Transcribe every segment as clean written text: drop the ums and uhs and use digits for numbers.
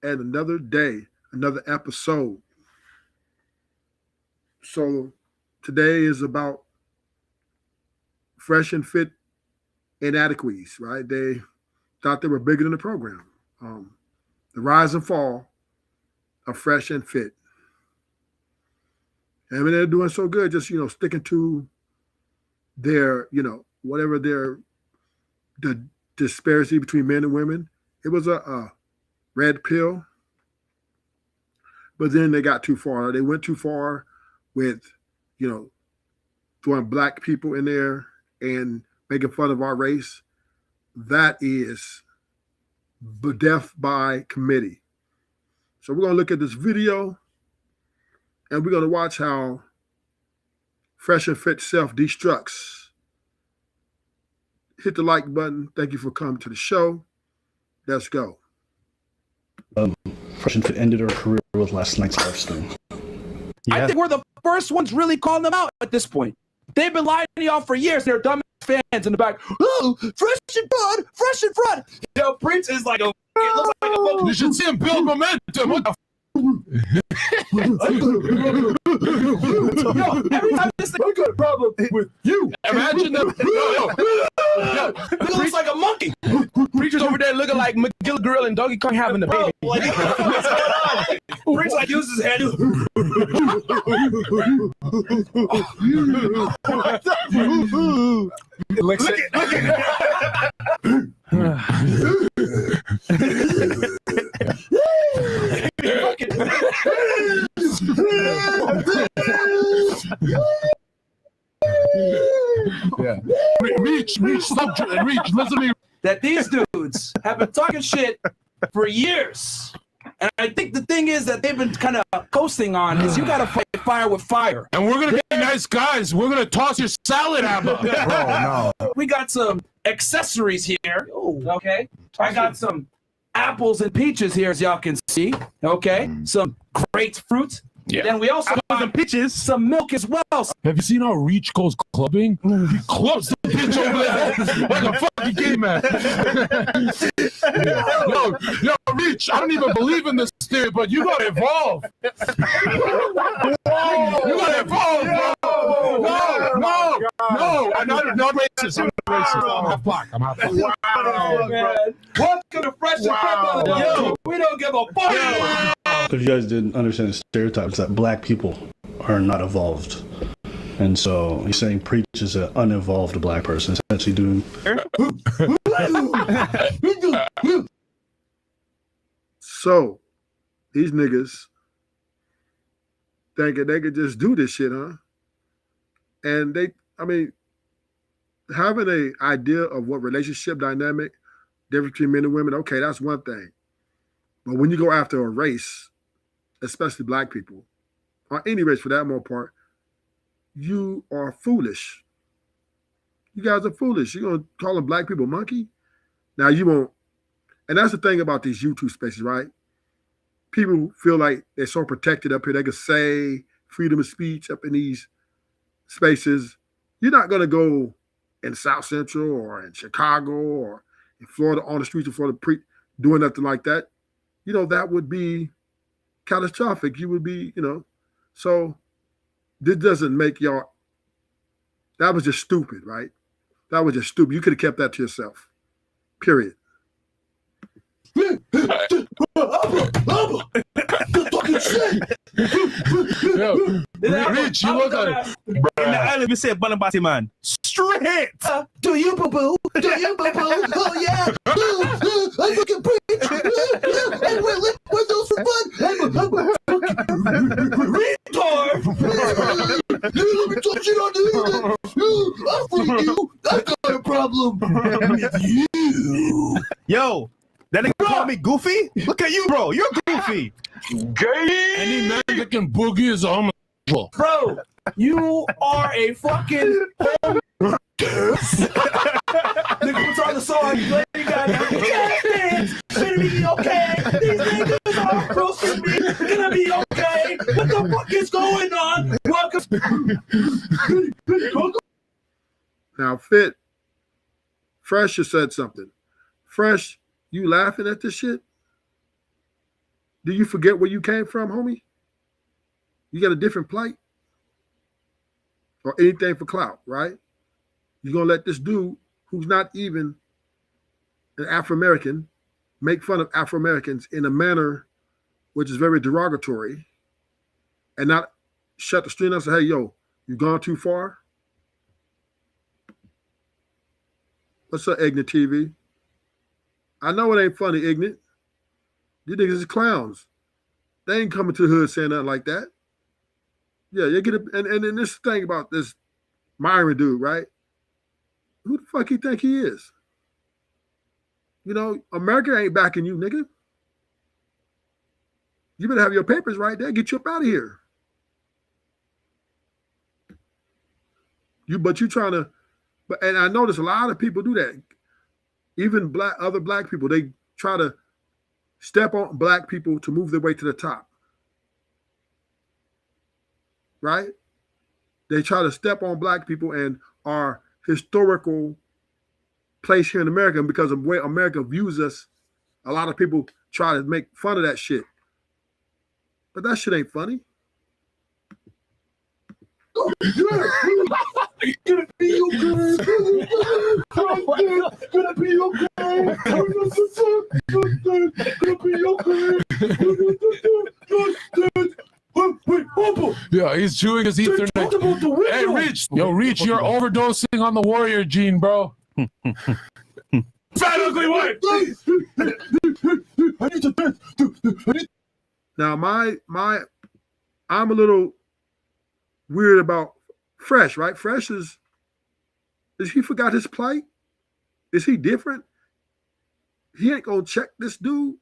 at another day, another episode. So today is about fresh and fit inadequacies, right? They thought they were bigger than the program. Um, the rise and fall of fresh and fit. And when they're doing so good, just sticking to their, whatever the disparity between men and women. It was a red pill, but then they got too far. They went too far with, you know, throwing black people in there and making fun of our race. That is death by committee. So we're going to look at this video and we're going to watch how Fresh and Fit self-destructs. Hit the like button. Thank you for coming to the show. Let's go. Fresh and Fit ended her career with last night's live stream. Yeah. I think we're the first ones really calling them out at this point. They've been lying to y'all for years. They're dumb fans in the back. Oh, fresh and front, fresh and front. Yo, Prince is like a. It looks like a. You should see him build momentum. What the? Yo, every time this thing, I got a problem with you. Imagine that. Yo, he looks like a monkey. Preacher's over there looking like McGill Grill and Donkey Kong having the baby. Prince like uses his head. Look yeah. Reach, stop, reach, listen to me. That these dudes have been talking shit for years. And I think the thing is that they've been kind of coasting on is you got to fight fire with fire. And we're going to be nice guys. We're going to toss your salad apple. Bro, no. We got some accessories here. Okay. I got some apples and peaches here, as y'all can see. Okay. Some grapefruit. Yeah. Then we also got some peaches, some milk as well. Have you seen how Reach goes clubbing? He clubs the bitch over there like a fucking gay man. Yo, Reach, I don't even believe in this theory, but you gotta evolve. You gotta evolve, bro. No. I'm not racist. I'm not racist. I'm half black. Wow, man. Welcome to Fresh and Fit. Yo, we don't give a fuck. If you guys didn't understand the stereotypes, that black people are not evolved. And so he's saying Preach is an unevolved black person, essentially doing. So these niggas thinking they could just do this shit, huh? And having an idea of what relationship dynamic, difference between men and women, okay, that's one thing. But when you go after a race, especially black people, or any race for that more part, you are foolish. You guys are foolish. You're going to call them black people monkey? Now you won't. And that's the thing about these YouTube spaces, right? People feel like they're so protected up here. They can say freedom of speech up in these spaces. You're not going to go in South Central or in Chicago or in Florida on the streets of Florida doing nothing like that. That would be catastrophic. You would be, so this doesn't make y'all, that was just stupid, right? That was just stupid. You could have kept that to yourself, period. Yo, Rich, you look like in the island we say Banabati man. Straight. Do you boo-boo? Do you boo-boo? Oh yeah. I fucking preach. And we're those for fun. Retard. Let me touch it on the internet. I'm for you. I got a problem with you. Yo. That nigga call me goofy? Look at you, bro. You're goofy. Gay. Any man that can boogie is a homosexual. Bro, you are a fucking nigga, what's on the song? You gotta dance. Gonna be okay. These niggas are roasting me. Gonna be okay. What the fuck is going on? Welcome. Now, Fit, Fresh has said something. Fresh, you laughing at this shit? Do you forget where you came from, homie? You got a different plight? Or anything for clout, right? You're going to let this dude who's not even an Afro-American make fun of Afro-Americans in a manner which is very derogatory and not shut the street up and say, hey, yo, you gone too far? What's up, Ignorant TV? I know it ain't funny, Ignorant. You niggas is clowns. They ain't coming to the hood saying nothing like that. Yeah, you get it. And this thing about this Myron dude, right? Who the fuck he think he is? You know, America ain't backing you, nigga. You better have your papers right there. Get you up out of here. But you trying to, and I notice a lot of people do that. Even other black people, they try to step on black people to move their way to the top. Right? They try to step on black people and our historical place here in America, and because of the way America views us, a lot of people try to make fun of that shit. But that shit ain't funny. Gonna be okay. Gonna be okay. Gonna be okay. Wait, Yeah, he's chewing his Ethernet. Hey, Reach. Yo, Reach, you're overdosing on the warrior gene, bro. Fat ugly white. Now, I'm a little weird about Fresh, right? Fresh is he forgot his plight? Is he different? He ain't gonna check this dude.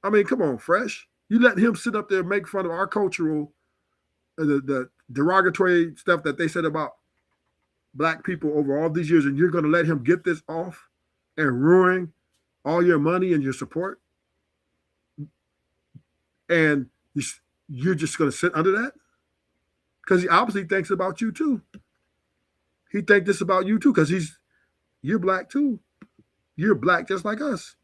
I mean, come on, Fresh. You let him sit up there and make fun of our cultural, the derogatory stuff that they said about black people over all these years, and you're gonna let him get this off and ruin all your money and your support? And you're just gonna sit under that? Because he obviously thinks about you too. He thinks this about you too, because you're black too. You're black just like us.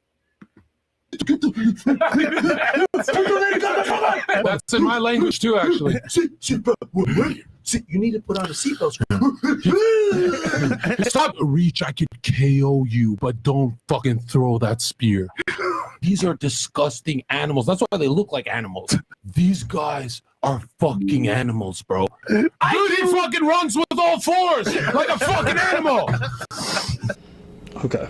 That's in my language too, actually. See, you need to put on a seatbelt. Stop, Reach. I could KO you, but don't fucking throw that spear. These are disgusting animals. That's why they look like animals. These guys are fucking animals, bro. Dude, he fucking runs with all fours like a fucking animal. Okay.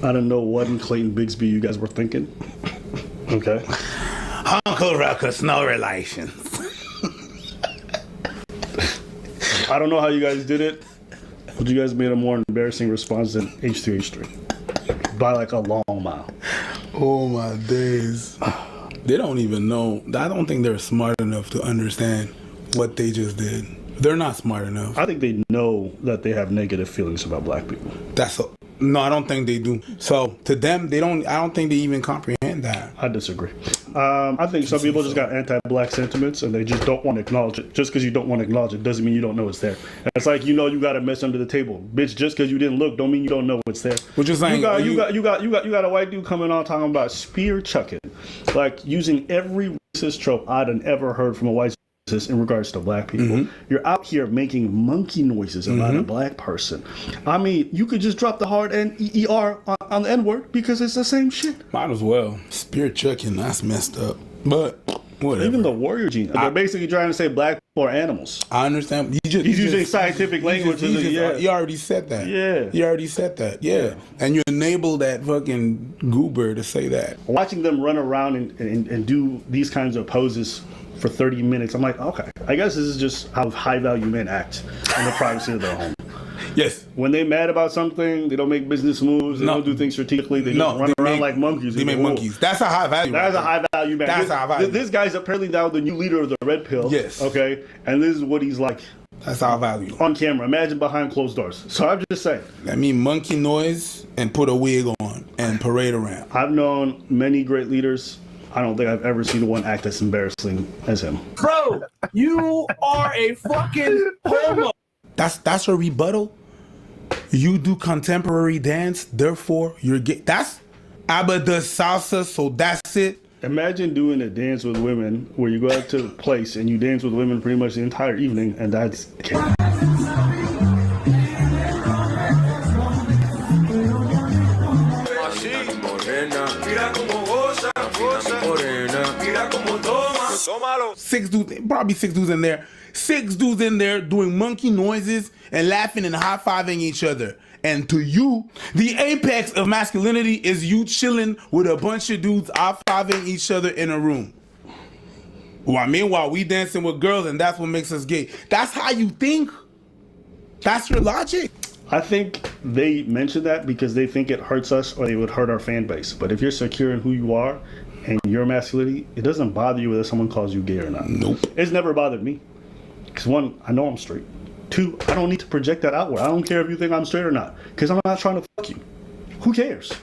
I don't know what in Clayton Bigsby you guys were thinking. Okay. Uncle Ruckus, no relations. I don't know how you guys did it, but you guys made a more embarrassing response than H3H3 by like a long mile. Oh my days. They don't even know. I don't think they're smart enough to understand what they just did. They're not smart enough. I think they know that they have negative feelings about black people. No, I don't think they do. So to them, I don't think they even comprehend that. I disagree. I think some people just got anti-black sentiments and they just don't want to acknowledge it. Just because you don't want to acknowledge it doesn't mean you don't know it's there. It's like, you got a mess under the table, bitch. Just because you didn't look don't mean you don't know it's there. Which is like you got a white dude coming on talking about spear chucking, like using every racist trope I'd ever heard from a white in regards to black people. Mm-hmm. You're out here making monkey noises about a black person. I mean, you could just drop the hard N-E-E-R on the N-word because it's the same shit. Might as well. Spear chucking, that's messed up. But whatever. Even the warrior gene. They're basically trying to say black people are animals. I understand. He's using scientific language. You already said that. Yeah. You already said that. Yeah. And you enable that fucking goober to say that. Watching them run around and do these kinds of poses for 30 minutes, I'm like, okay, I guess this is just how high-value men act in the privacy of their home. Yes. When they mad about something, they don't make business moves, they don't do things strategically, they just run around like monkeys. They make monkeys. That's a high-value man. That's a high-value man. That's a high-value. This guy's apparently now the new leader of the Red Pill. Yes. Okay? And this is what he's like. That's our value. On camera. Imagine behind closed doors. So I'm just saying. That mean monkey noise and put a wig on and parade around. I've known many great leaders. I don't think I've ever seen one act as embarrassing as him. Bro, you are a fucking homo. That's a rebuttal? You do contemporary dance, therefore you're gay. That's ABBA does salsa, so that's it. Imagine doing a dance with women where you go out to a place and you dance with women pretty much the entire evening, and that's gay. Probably six dudes in there. Six dudes in there doing monkey noises and laughing and high-fiving each other. And to you, the apex of masculinity is you chilling with a bunch of dudes high-fiving each other in a room. Well, meanwhile, we dancing with girls, and that's what makes us gay. That's how you think? That's your logic? I think they mention that because they think it hurts us or it would hurt our fan base. But if you're secure in who you are and your masculinity, it doesn't bother you whether someone calls you gay or not. Nope. It's never bothered me. Because one, I know I'm straight. Two, I don't need to project that outward. I don't care if you think I'm straight or not. Because I'm not trying to fuck you. Who cares?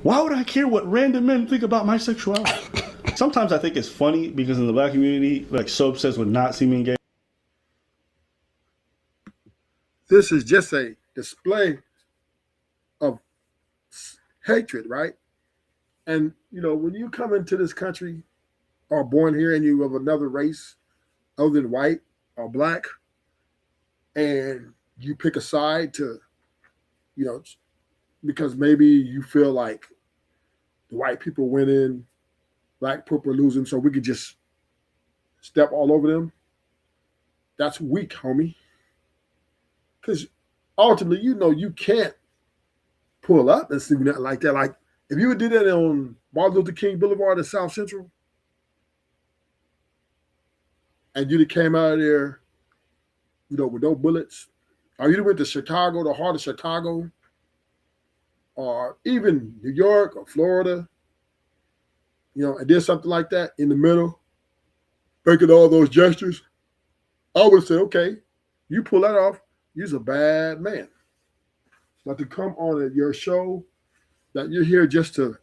Why would I care what random men think about my sexuality? Sometimes I think it's funny because in the black community, like so obsessed with not seeming gay. This is just a display of hatred, right? And, you know, when you come into this country or born here and you of another race other than white or black, and you pick a side to, you know, because maybe you feel like the white people winning, black people are losing, so we could just step all over them. That's weak, homie. Because ultimately, you know, you can't pull up and see nothing like that. Like, if you did that on Martin Luther King Boulevard in South Central, and you'd have came out of there, you know, with no bullets, or you'd have went to Chicago, the heart of Chicago, or even New York or Florida, you know, and did something like that in the middle, making all those gestures, I would say, okay, you pull that off, you're a bad man. But to come on your show, that you're here just to,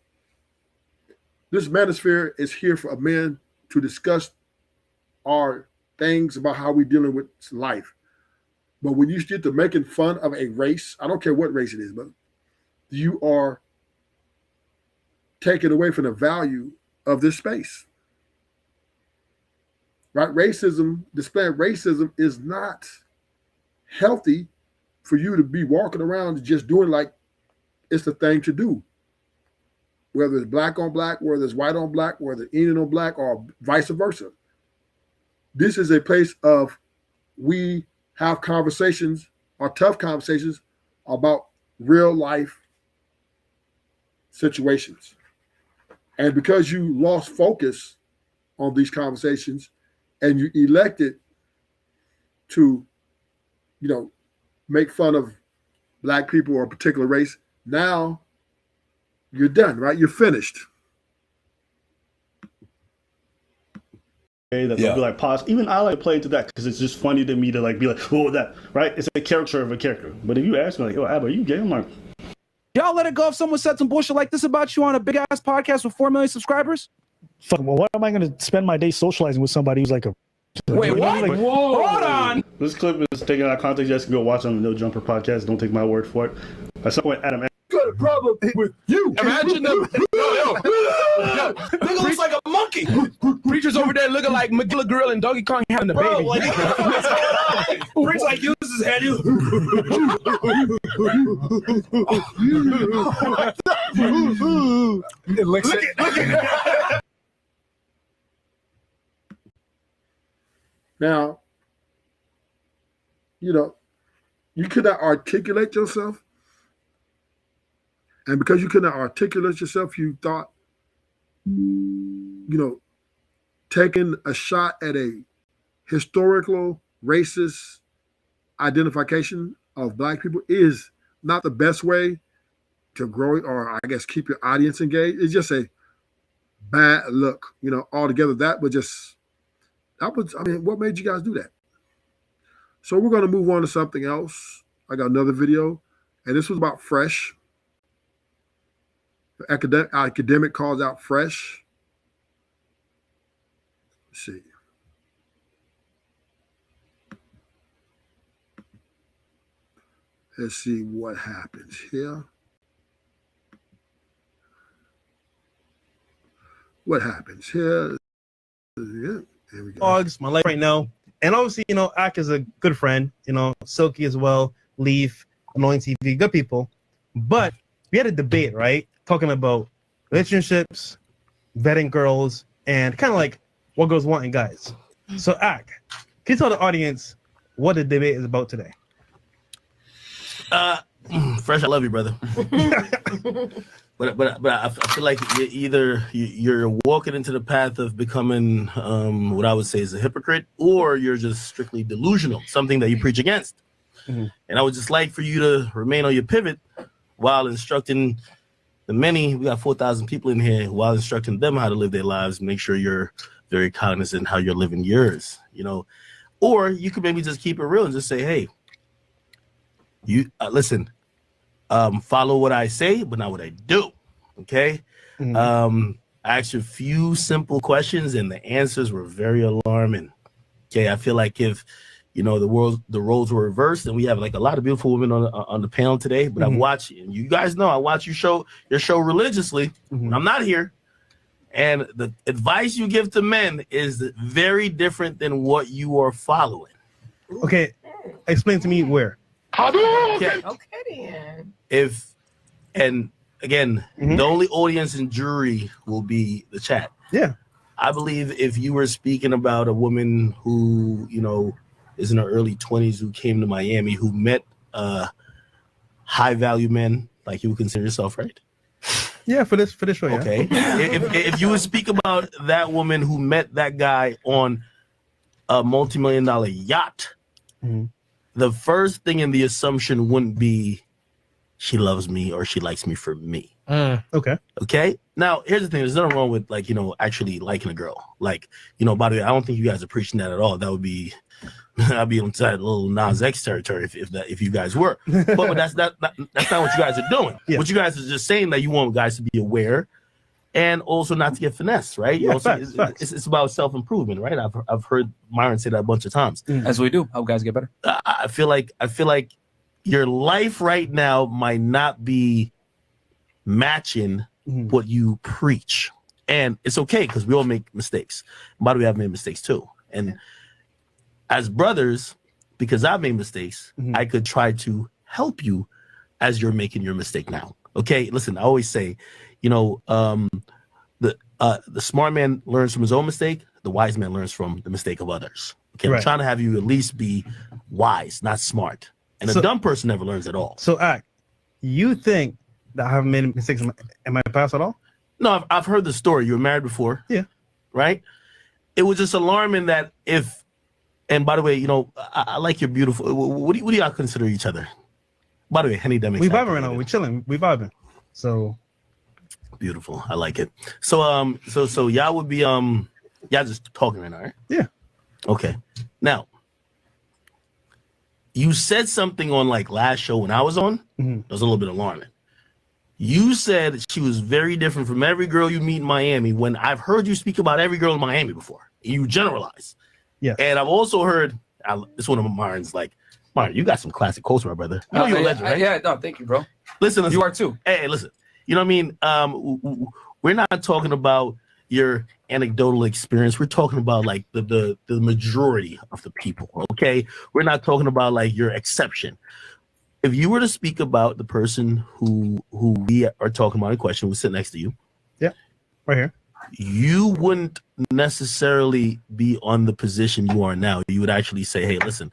this manosphere is here for men to discuss our things about how we're dealing with life. But when you get to making fun of a race, I don't care what race it is, but you are taking away from the value of this space. Right? Racism, displaying racism is not healthy for you to be walking around just doing like it's the thing to do. Whether it's black on black, whether it's white on black, whether it's Indian on black, or vice versa. This is a place of we have conversations or tough conversations about real life situations. And because you lost focus on these conversations and you elected to, you know, make fun of black people or a particular race, now you're done, right? You're finished. That they'll be like pause. Even I like play into that because it's just funny to me to like be like, "Whoa, that right?" It's a character of a character. But if you ask me like, "Yo, Abba, are you gay?" I'm like, y'all let it go if someone said some bullshit like this about you on a big ass podcast with 4 million subscribers? Fuck, well, what am I going to spend my day socializing with somebody who's like a... Wait, what? Like, whoa. Hold on. This clip is taken out of context. You guys can go watch on the No Jumper podcast. Don't take my word for it. At some point, Adam. Got a problem with you. Imagine them. Nigga looks like a monkey. Preacher's over there looking like Magilla Grill and Donkey Kong having a baby. Like, Preacher like uses his head. Look at Now, you know, you could not articulate yourself. And because you could not articulate yourself, you thought, you know, taking a shot at a historical racist identification of black people is not the best way to grow or I guess keep your audience engaged. It's just a bad look, you know, altogether. That was, I mean, what made you guys do that? So we're going to move on to something else. I got another video, and this was about Fresh. The academic calls out Fresh. Let's see. Let's see what happens here. What happens here? Yeah, there we go. Dogs, my life right now. And obviously, Ak is a good friend, Silky as well, Leaf, Annoying TV, good people. But we had a debate, right? Talking about relationships, vetting girls, and kind of like what girls want in guys. So, Ak, can you tell the audience what the debate is about today? Fresh, I love you, brother. But I feel like you're walking into the path of becoming what I would say is a hypocrite, or you're just strictly delusional, something that you preach against. Mm-hmm. And I would just like for you to remain on your pivot while instructing the many. We got 4,000 people in here, while instructing them how to live their lives. Make sure you're very cognizant how you're living yours, Or you could maybe just keep it real and just say, hey, you listen. Follow what I say, but not what I do. Okay. Mm-hmm. I asked you a few simple questions, and the answers were very alarming. Okay. I feel like if the roles were reversed, and we have like a lot of beautiful women on the panel today. But mm-hmm. I'm watching, and you guys know I watch your show religiously when I'm not here. And the advice you give to men is very different than what you are following. Okay, explain to me where. Okay. And again, the only audience and jury will be the chat. Yeah. I believe if you were speaking about a woman who, is in her early 20s, who came to Miami, who met high value men, like you would consider yourself, right? Yeah, for this show. Yeah. Okay. if you would speak about that woman who met that guy on a multi-million-dollar yacht, the first thing in the assumption wouldn't be she loves me or she likes me for me. Okay. Now, here's the thing. There's nothing wrong with actually liking a girl. By the way, I don't think you guys are preaching that at all. That would be, I'd be inside a little Nas X territory if you guys were. But that's not what you guys are doing. Yeah. What you guys are just saying that you want guys to be aware and also not to get finessed, right? Yeah, facts. It's about self-improvement, right? I've heard Myron say that a bunch of times. As we do. Help guys get better. I feel like your life right now might not be matching what you preach. And it's okay because we all make mistakes. By the way, I've made mistakes too. And as brothers, because I've made mistakes, I could try to help you as you're making your mistake now. Okay, listen, I always say, the smart man learns from his own mistake. The wise man learns from the mistake of others. Okay, I'm trying to have you at least be wise, not smart. And a dumb person never learns at all. So, Ak, you think that I haven't made mistakes in my past at all? No, I've heard the story. You were married before. Yeah. Right? It was just alarming that and by the way, I like your beautiful, what do y'all consider each other? By the way, Henny Demics. We vibing right now. We chilling. We vibing. So. Beautiful. I like it. So, so y'all would be, y'all just talking right now, right? Yeah. Okay. Now, you said something on last show when I was on. It was a little bit alarming. You said she was very different from every girl you meet in Miami, when I've heard you speak about every girl in Miami before. You generalize. Yeah. And I've also heard, it's one of Myron's Myron, you got some classic quotes, my brother. You're a legend, right? Yeah, no, thank you, bro. Listen. You are too. Hey, listen. You know what I mean? We're not talking about your anecdotal experience. We're talking about the majority of the people, okay? We're not talking about your exception. If you were to speak about the person who we are talking about in question, who's sitting next to you. Yeah, right here. You wouldn't necessarily be on the position you are now. You would actually say, hey, listen,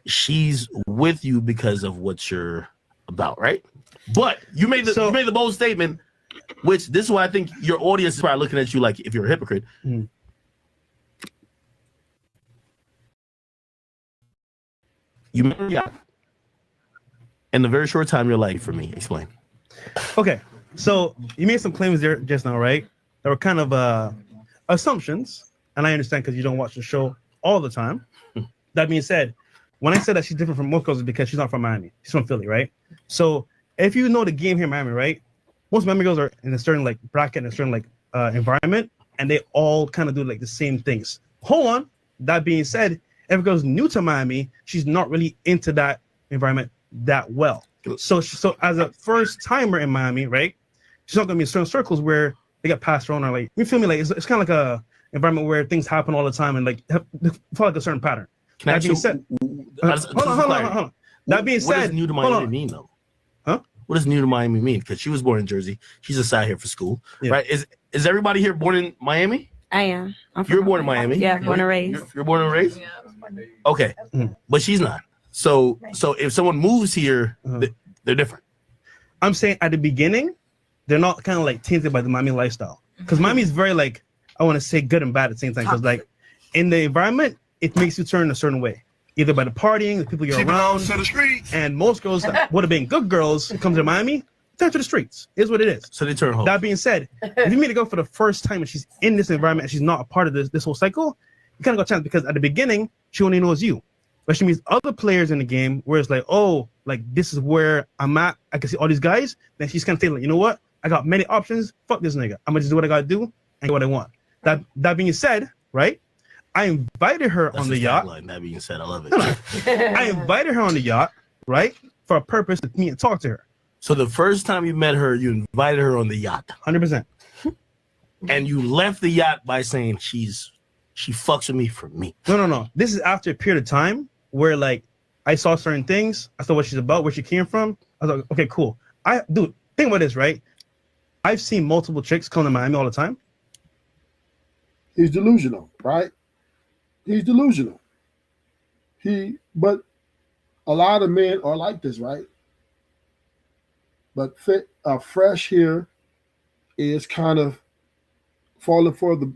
she's with you because of what you're about, right? But you made the bold statement, which this is why I think your audience is probably looking at you like if you're a hypocrite. You married out. In the very short time you're like, for me, explain. Okay, so you made some claims there just now, right? That were kind of assumptions, and I understand because you don't watch the show all the time. That being said, when I said that she's different from most girls, it's because she's not from Miami. She's from Philly, right? So if you know the game here in Miami, right? Most Miami girls are in a certain bracket, in a certain environment, and they all kind of do the same things. Hold on. That being said, if a girl's new to Miami, she's not really into that environment that well. So as a first timer in Miami, right? She's not gonna be in certain circles where they get passed around or like, you feel me? Like it's kind of like a environment where things happen all the time and like follow like a certain pattern. Can I That being ask said, you- hold on. That being What does said, new to hold Miami on. mean though? Huh? What does new to Miami mean? Because she was born in Jersey. She's just out here for school, Yeah. right? Is everybody here born in Miami? I am. I'm You're from- born in Miami. Yeah, born and raised. You're born and raised. Okay, but she's not. So if someone moves here, they're different. I'm saying at the beginning, they're not kind of like tainted by the Miami lifestyle. Because Miami is very like, I want to say good and bad at the same time. Because like in the environment, it makes you turn a certain way. Either by the partying, the people you're around. And most girls that would have been good girls come to Miami, turn to the streets. Is what it is. So they turn home. That being said, if you meet a girl for the first time and she's in this environment and she's not a part of this whole cycle, you kind of got a chance because at the beginning, she only knows you. But she meets other players in the game where it's like, oh, like this is where I'm at. I can see all these guys. Then she's kind of thinking, like, you know what? I got many options. Fuck this nigga. I'm gonna just do what I gotta do and get what I want. That being said, right? I invited her on the yacht. That being said, I love it. I invited her on the yacht, right? For a purpose to meet and talk to her. So the first time you met her, you invited her on the yacht. 100%. And you left the yacht by saying she fucks with me for me. No. This is after a period of time where like I saw certain things. I saw what she's about, where she came from. I was like, okay, cool. Dude, think about this, right? I've seen multiple chicks come to Miami all the time. He's delusional, right? He's delusional. But a lot of men are like this, right? But Fresh here is kind of falling for the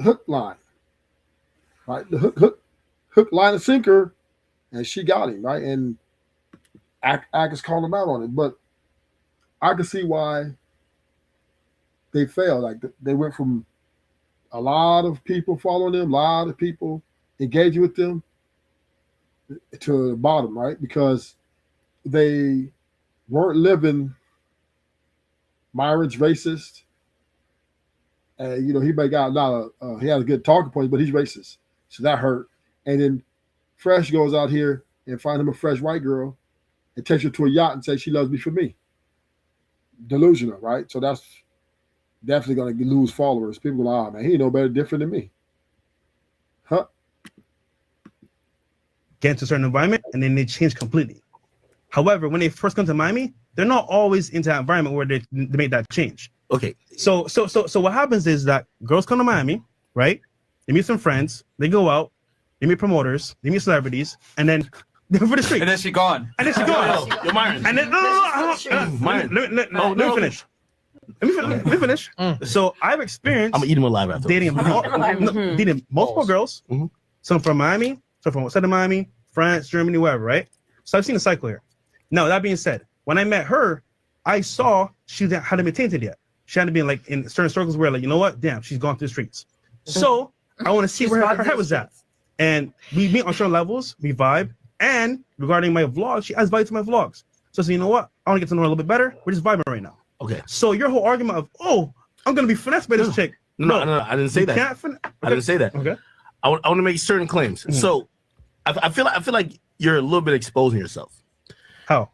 hook line, right? The hook, line, and sinker, and she got him, right? And Ack is calling him out on it, but I can see why they failed. Like they went from a lot of people following them, a lot of people engaging with them to the bottom, right? Because they weren't living. Myron's racist. And he may got a lot of he had a good talking points, but he's racist. So that hurt. And then Fresh goes out here and find him a fresh white girl and takes her to a yacht and says she loves me for me. Delusional, right? So that's definitely going to lose followers. People go, oh, man, he no better different than me. Huh? Get into a certain environment and then they change completely. However, when they first come to Miami, they're not always into that environment where they make that change. Okay. So what happens is that girls come to Miami, right? They meet some friends, they go out, they meet promoters, they meet celebrities, and then they're for the street. And then she gone. And then she gone. You're Myron. And then let me finish. Let me finish. So I've experienced. I'm gonna eat him alive after dating multiple girls. Some from Miami, some from outside of Miami, France, Germany, wherever, right? So I've seen the cycle here. Now that being said, when I met her, I saw she hadn't been tainted yet. She hadn't been like in certain circles where like, you know what? Damn, she's gone through the streets. So I want to see where her head was at. And we meet on certain levels, we vibe. And regarding my vlog, she adds value to my vlogs. So you know what? I want to get to know her a little bit better. We're just vibing right now. Okay. So your whole argument of, oh, I'm gonna be finessed by this chick. No, I didn't say that. I didn't say that. Okay. I want to make certain claims. So I feel like you're a little bit exposing yourself. How?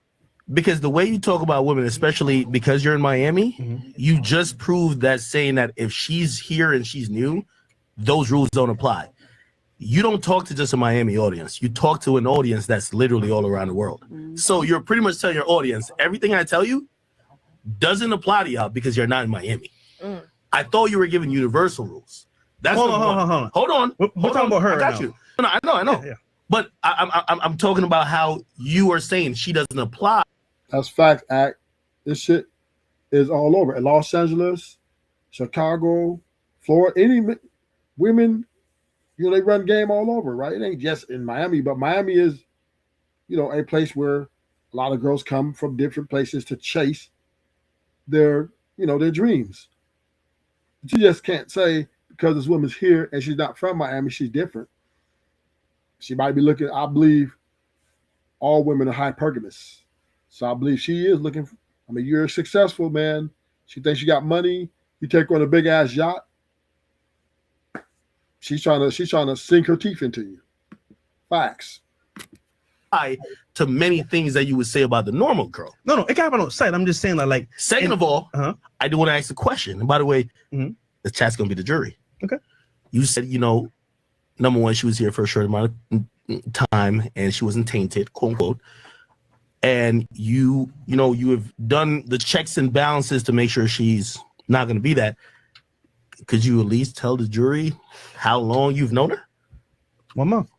Because the way you talk about women, especially because you're in Miami, you just proved that saying that if she's here and she's new, those rules don't apply. You don't talk to just a Miami audience. You talk to an audience that's literally all around the world. So you're pretty much telling your audience, everything I tell you doesn't apply to y'all because you're not in Miami. I thought you were giving universal rules. That's hold on. Hold on. We're talking about her. I got right you. No, I know. Yeah. But I'm talking about how you are saying she doesn't apply. That's fact, Act. This shit is all over. In Los Angeles, Chicago, Florida, any women, they run game all over, right? It ain't just in Miami, but Miami is, a place where a lot of girls come from different places to chase their dreams. But you just can't say because this woman's here and she's not from Miami, she's different. She might be looking, I believe all women are hypergamous. So I believe she is looking. You're successful, man. She thinks she got money. You take her on a big ass yacht. She's trying to sink her teeth into you. Facts. to many things that you would say about the normal girl. No, it can happen outside. I'm just saying that, like. Second of all, I do want to ask a question. And by the way, the chat's gonna be the jury. Okay. You said, number one, she was here for a short amount of time and she wasn't tainted, quote unquote. And you have done the checks and balances to make sure she's not gonna be that. Could you at least tell the jury how long you've known her? 1 month.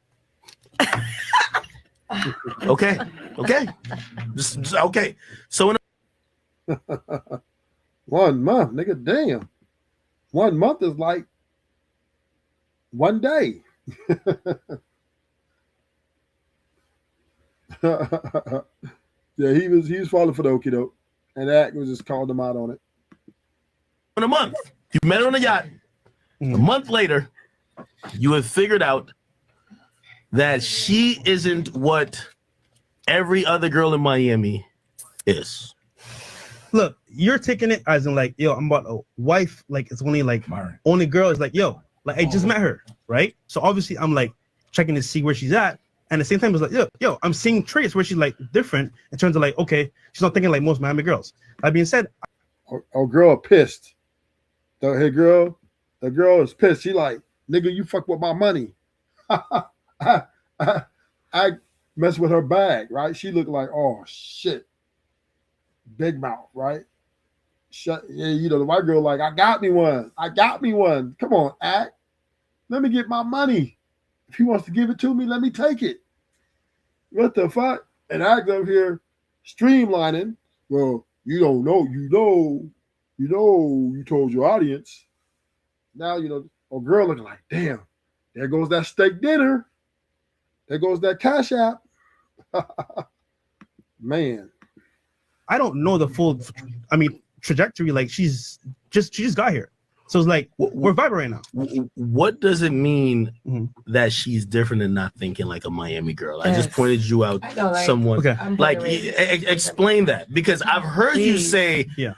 Okay. Just okay. So 1 month, nigga, damn. 1 month is like 1 day. Yeah, he was falling for the okie doke, and that was just called him out on it. In a month, you met her on a yacht. A month later, you have figured out that she isn't what every other girl in Miami is. Look, you're taking it as in like, yo, I'm about a wife. Like it's only like only girl is like, yo, like I just met her, right? So obviously I'm like checking to see where she's at. And at the same time, it's like, yo, I'm seeing traits where she's like different in terms of like, okay, she's not thinking like most Miami girls. That being said, girl pissed. The girl is pissed. She like, nigga, you fuck with my money. I messed with her bag, right? She looked like, oh shit, big mouth, right? The white girl like, I got me one. Come on, act. Let me get my money. If he wants to give it to me, let me take it. What the fuck? And act up here streamlining. Well, you don't know, you told your audience. Now, a girl looking like, damn, there goes that steak dinner. There goes that Cash App. Man. I don't know the full, trajectory. Like she just got here. So it's like, we're vibing right now. What does it mean that she's different and not thinking like a Miami girl? I just pointed you out someone. Okay. Explain that, because I've heard you say, she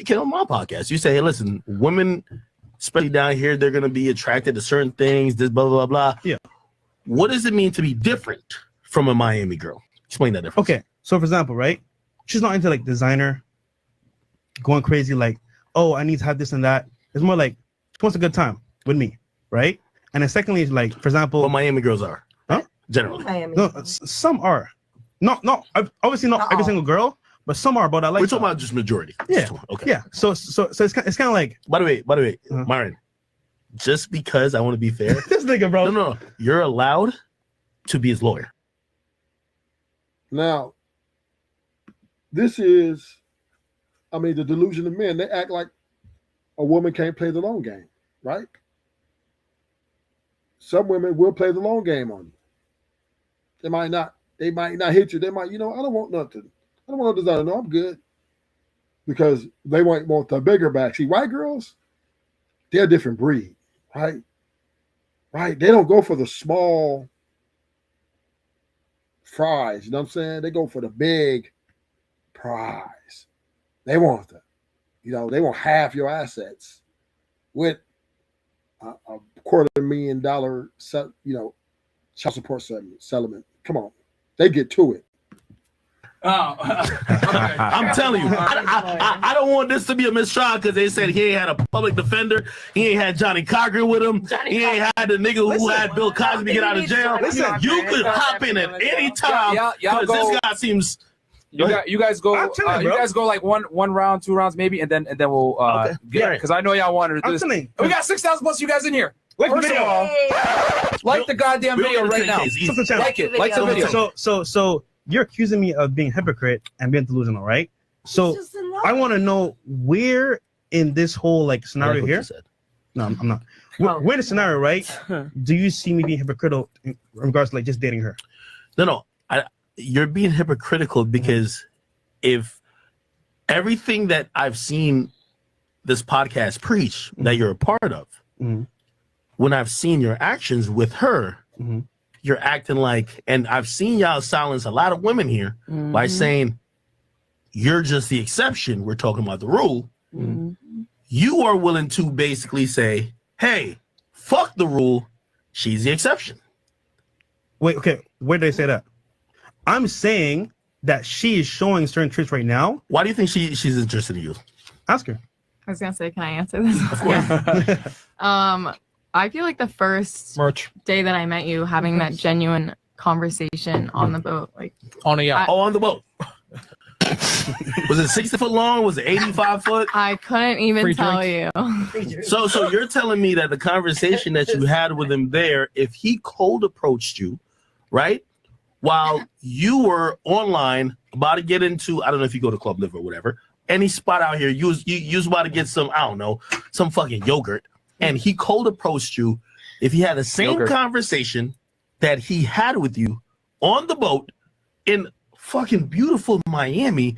came on my podcast. You say, hey, listen, women, especially down here, they're gonna be attracted to certain things. This blah blah blah. Yeah. What does it mean to be different from a Miami girl? Explain that difference. Okay. So for example, right? She's not into like designer, going crazy like, oh, I need to have this and that. It's more like she wants a good time with me, right? And then secondly, like for example, what Miami girls are, generally. No, some are. Not obviously not every single girl, but some are. But I like. We're talking about just majority. Yeah. Okay. Yeah. So it's kind of like. By the way, Myron, just because I want to be fair, this nigga, bro. No, you're allowed to be his lawyer. Now, this is, the delusion of men. They act like a woman can't play the long game, right? Some women will play the long game on you. They might not hit you. They might, I don't want nothing. I don't want no designer. No, I'm good. Because they might want the bigger back. See, white girls, they're a different breed, right? Right? They don't go for the small fries, you know what I'm saying? They go for the big prize. They want they want half your assets with a $250,000, child support settlement. Come on, they get to it. Oh, I'm telling you, I don't want this to be a mistrial because they said he ain't had a public defender, he ain't had Johnny Cochran with him, he ain't had the nigga who had Bill Cosby get out of jail. You could hop in at any time because this guy seems. You guys go. You guys go like one round, 2 rounds maybe, and then we'll get because I know y'all wanted to do this. We got 6,000 plus you guys in here. First of all, like the goddamn video right now. Like it. Like the video. So you're accusing me of being a hypocrite and being delusional, right? So I want to know where in this whole like scenario here. No, I'm not. Where in the scenario, right? Do you see me being hypocritical in regards to like just dating her? No. You're being hypocritical because if everything that I've seen this podcast preach that you're a part of, when I've seen your actions with her, you're acting like, and I've seen y'all silence a lot of women here by saying you're just the exception. We're talking about the rule. You are willing to basically say, hey, fuck the rule. She's the exception. Wait, okay. Where did I say that? I'm saying that she is showing certain traits right now. Why do you think she's interested in you? Ask her. I was gonna say, can I answer this? Of course. I feel like the first day that I met you, having that genuine conversation on the boat, like on a yacht. On the boat. Was it 60 foot long? Was it 85 foot? I couldn't even tell you. So you're telling me that the conversation that you had with him there, if he cold approached you, right, while you were online about to get into, I don't know if you go to Club Live or whatever, any spot out here, you was about to get some, I don't know, some fucking yogurt, and he cold approached you, if he had the same conversation that he had with you on the boat in fucking beautiful Miami,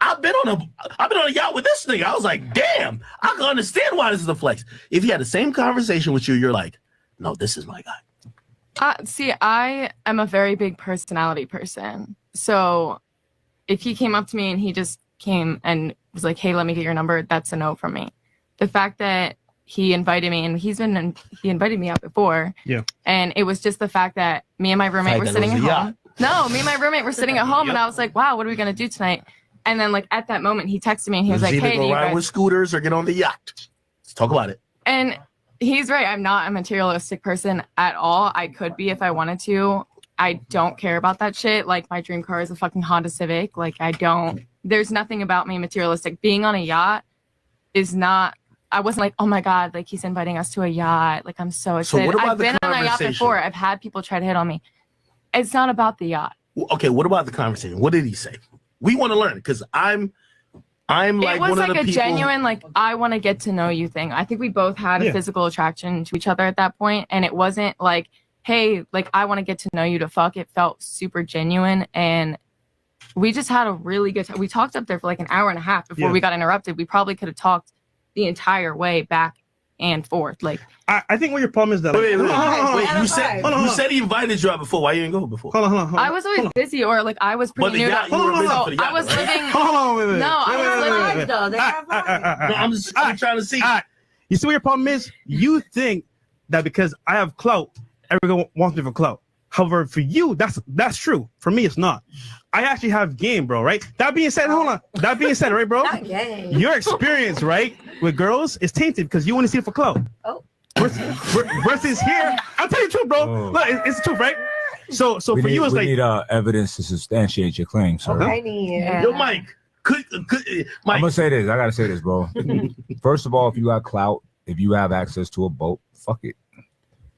I've been on a yacht with this nigga. I was like, damn, I can understand why this is a flex. If he had the same conversation with you, you're like, no, this is my guy. See, I am a very big personality person. So if he came up to me and he just came and was like, hey, let me get your number, that's a no from me. The fact that he invited me, and he invited me out before. Yeah. And it was just the fact that me and my roommate were sitting at home. No, me and my roommate were sitting at home, and I was like, wow, what are we going to do tonight? And then, like, at that moment, he texted me, and he was like, hey, go you ride guys... with scooters or get on the yacht. Let's talk about it. And he's right. I'm not a materialistic person at all. I could be if I wanted to. I don't care about that shit. Like, my dream car is a fucking Honda Civic. Like, there's nothing about me materialistic. Being on a yacht is not... I wasn't like, oh my God, like, he's inviting us to a yacht. Like, I'm so excited. what about I've been on a yacht before. I've had people try to hit on me. It's not about the yacht. Okay, what about the conversation? What did he say? We want to learn, because I'm like it was one like of the a people... genuine, like, I want to get to know you thing. I think we both had a physical attraction to each other at that point, and it wasn't like, hey, like, I want to get to know you to fuck. It felt super genuine, and we just had a really good time. We talked up there for like an hour and a half before we got interrupted. We probably could have talked the entire way back and forth. Like, I think what your problem is that... Wait, you said he invited you out before. Why you didn't go before? Hold on. I was always busy, or like I was pretty new. I was living... I'm trying to see. You see what your problem is? You think that because I have clout, everyone wants me for clout. However, for you, that's true. For me, it's not. I actually have game, bro, right? That being said, hold on. That being said, right, bro? Your experience, right, with girls is tainted because you want to see it for clout. Oh. Versus here, I'll tell you the truth, bro. Look, it's the truth, right? So for you, it's like... We need evidence to substantiate your claim, sir. Yo, Mike. I'm going to say this. I got to say this, bro. First of all, if you got clout, if you have access to a boat, fuck it.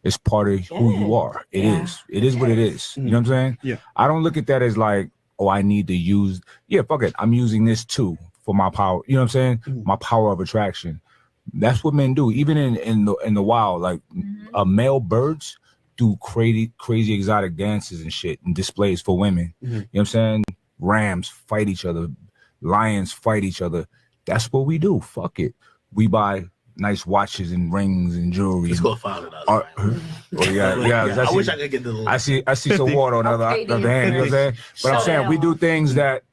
It's part of who you are. It is what it is. You know what I'm saying? Yeah. I don't look at that as like, oh, I need to use. Yeah, fuck it. I'm using this too for my power. You know what I'm saying? My power of attraction. That's what men do. Even in the wild, like male birds do crazy exotic dances and shit and displays for women. You know what I'm saying? Rams fight each other. Lions fight each other. That's what we do. Fuck it. We buy nice watches and rings and jewelry. Let's go $500. I wish I could get the. I see some water on the other hand. You know what I'm saying? But I'm saying we do things that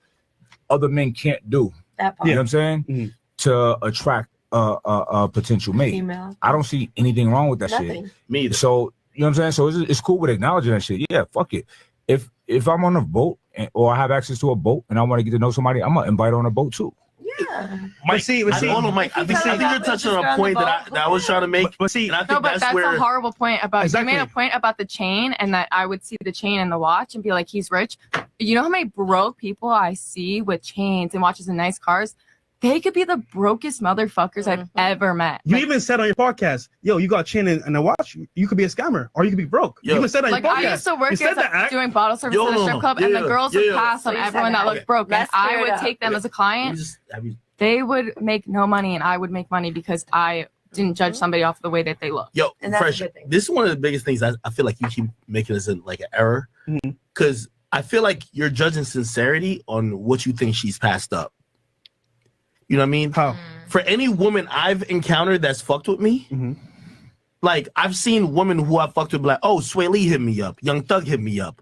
other men can't do. You know what I'm saying? To attract a potential mate. Female. I don't see anything wrong with that shit. Me either. So you know what I'm saying? So it's cool with acknowledging that shit. Yeah, fuck it. If I'm on a boat or I have access to a boat and I want to get to know somebody, I'm gonna invite on a boat too. Yeah. Mike, hold on, Mike. I think you're touching on a point that I was trying to make. But see, and I think that's where a horrible point about. Exactly. You made a point about the chain, and that I would see the chain and the watch and be like, he's rich. You know how many broke people I see with chains and watches and nice cars? They could be the brokest motherfuckers I've ever met. You even said on your podcast, yo, you got a chain and a watch. You could be a scammer or you could be broke. You even said on your podcast. I used to work doing bottle service at a strip club, and the girls would pass on everyone that looked broke, and I would take them as a client. They would make no money, and I would make money because I didn't judge somebody off the way that they look. Yo, Fresh, this is one of the biggest things I feel like you keep making this like an error, because I feel like you're judging sincerity on what you think she's passed up. You know what I mean? How? For any woman I've encountered that's fucked with me, like I've seen women who I've fucked with be like, oh, Sway Lee hit me up, Young Thug hit me up,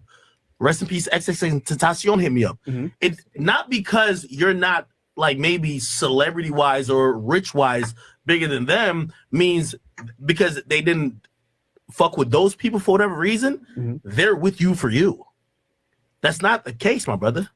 rest in peace, XXXTentacion hit me up. It's not because you're not like maybe celebrity wise or rich wise bigger than them, means because they didn't fuck with those people for whatever reason, they're with you for you. That's not the case, my brother.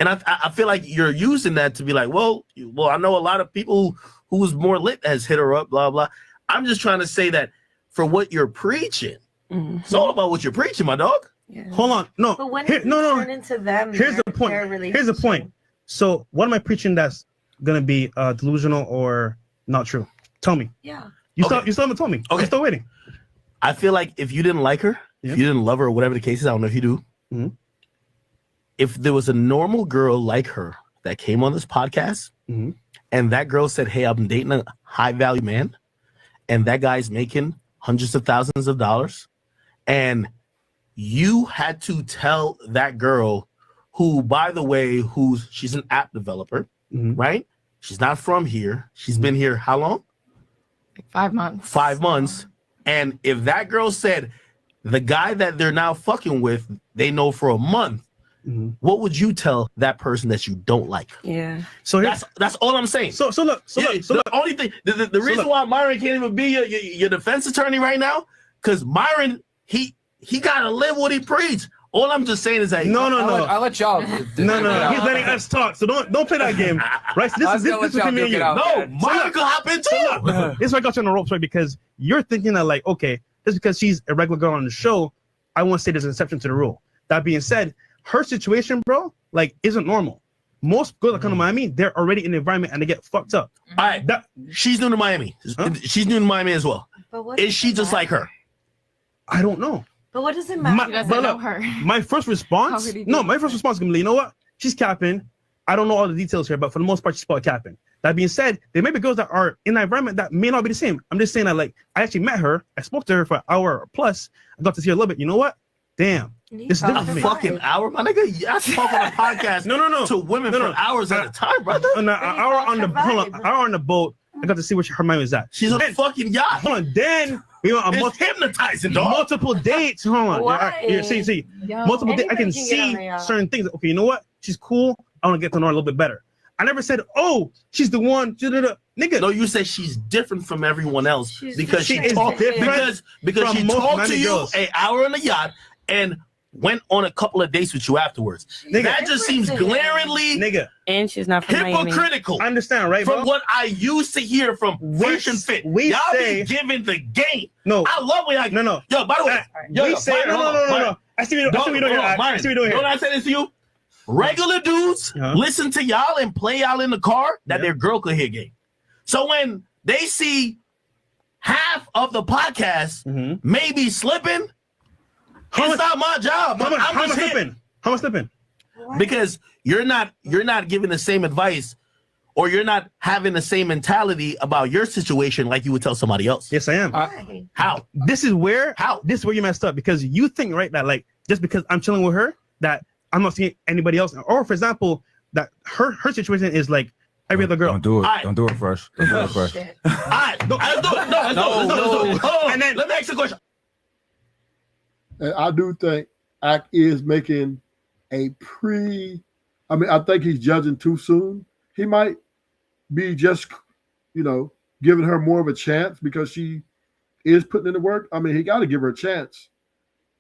And I feel like you're using that to be like, well, I know a lot of people who's more lit has hit her up, blah, blah. I'm just trying to say that for what you're preaching, it's all about what you're preaching, my dog. Yeah. Hold on. No. But when Here, no. turn into them, Here's the point. Here's the point. So what am I preaching that's gonna be delusional or not true? Tell me. Yeah. You still haven't told me. Okay. I'm still waiting. I feel like if you didn't like her, if you didn't love her, or whatever the case is, I don't know if you do. If there was a normal girl like her that came on this podcast, and that girl said, "Hey, I'm dating a high value man," and that guy's making hundreds of thousands of dollars, and you had to tell that girl, who, by the way, she's an app developer, right? She's not from here. She's been here how long? Like 5 months. 5 months. And if that girl said the guy that they're now fucking with, they know for a month, what would you tell that person that you don't like? Yeah. So that's all I'm saying. So look. The only thing, the reason why Myron can't even be your defense attorney right now, because Myron, he gotta live what he preached. All I'm just saying is that No. I'll let y'all. No. He's letting us talk. So don't play that game, right? So this is between me and you. No, Myron can hop in too. This is why I got you on the ropes, right? Because you're thinking that, like, okay, just because she's a regular girl on the show, I won't say there's an exception to the rule. That being said, her situation, bro, like, isn't normal. Most girls that come to Miami, they're already in the environment and they get fucked up. All right, she's new to Miami. She's new to Miami as well. But what Is she just like her? I don't know. But what does it matter? My first response, is gonna be, you know what? She's capping. I don't know all the details here, but for the most part, she's probably capping. That being said, there may be girls that are in that environment that may not be the same. I'm just saying that, like, I actually met her. I spoke to her for an hour plus. I got to see her a little bit. You know what? Damn. This is different for me. Fucking hour, my nigga. I spoke on a podcast to women for hours at a time, brother. An hour on the boat. I got to see where her mind was at. She's on a fucking yacht. Hold on. Then we went on hypnotizing, dog. multiple dates. Hold on. Why? See. Yo. Multiple dates. I can Anybody can get on see the yacht. certain things. Okay, you know what? She's cool. I want to get to know her a little bit better. I never said, oh, she's the one. Nigga. No, you said she's different from everyone else because she she is talked different because she from most talked to Miami you girls. an hour on the yacht and went on a couple of dates with you afterwards. That just seems glaringly And she's not from Miami. hypocritical. I understand, right, From bro? what I used to hear from Fresh and Fit. we Y'all say- be giving the game. No. I love when y'all. No. Yo, by the way, We say no. I see what you're doing here. I see what you're doing You know here. what I said this to you? Regular dudes listen to y'all and play y'all in the car that their girl could hear game. So when they see half of the podcast maybe slipping, it's not my job. How I'm much just here. slipping? How much slipping? Because you're not giving the same advice, or you're not having the same mentality about your situation like you would tell somebody else. Yes, I am. How? This is where you messed up, because you think, right, that, like, just because I'm chilling with her, that I'm not seeing anybody else. Or, for example, that her situation is like every other girl. Don't do it. Don't do it fresh. Don't do it fresh. All right, let's do it. No. Hold on. And then let me ask you a question. And I do think Ack is making I think he's judging too soon. He might be just, giving her more of a chance because she is putting in the work. I mean, he got to give her a chance.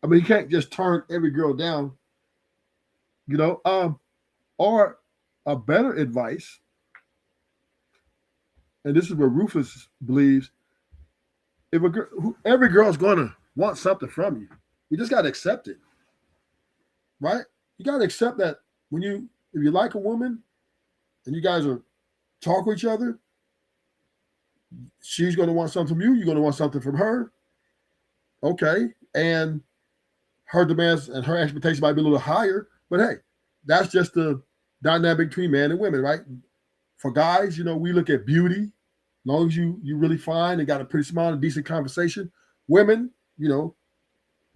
I mean, he can't just turn every girl down, or a better advice. And this is what Rufus believes. If every girl's going to want something from you, you just got to accept it, right? You got to accept that if you like a woman and you guys are talk with each other, she's going to want something from you. You're going to want something from her. Okay. And her demands and her expectations might be a little higher, but hey, that's just the dynamic between men and women, right? For guys, we look at beauty. As long as you really fine and got a pretty smart and decent conversation. Women, good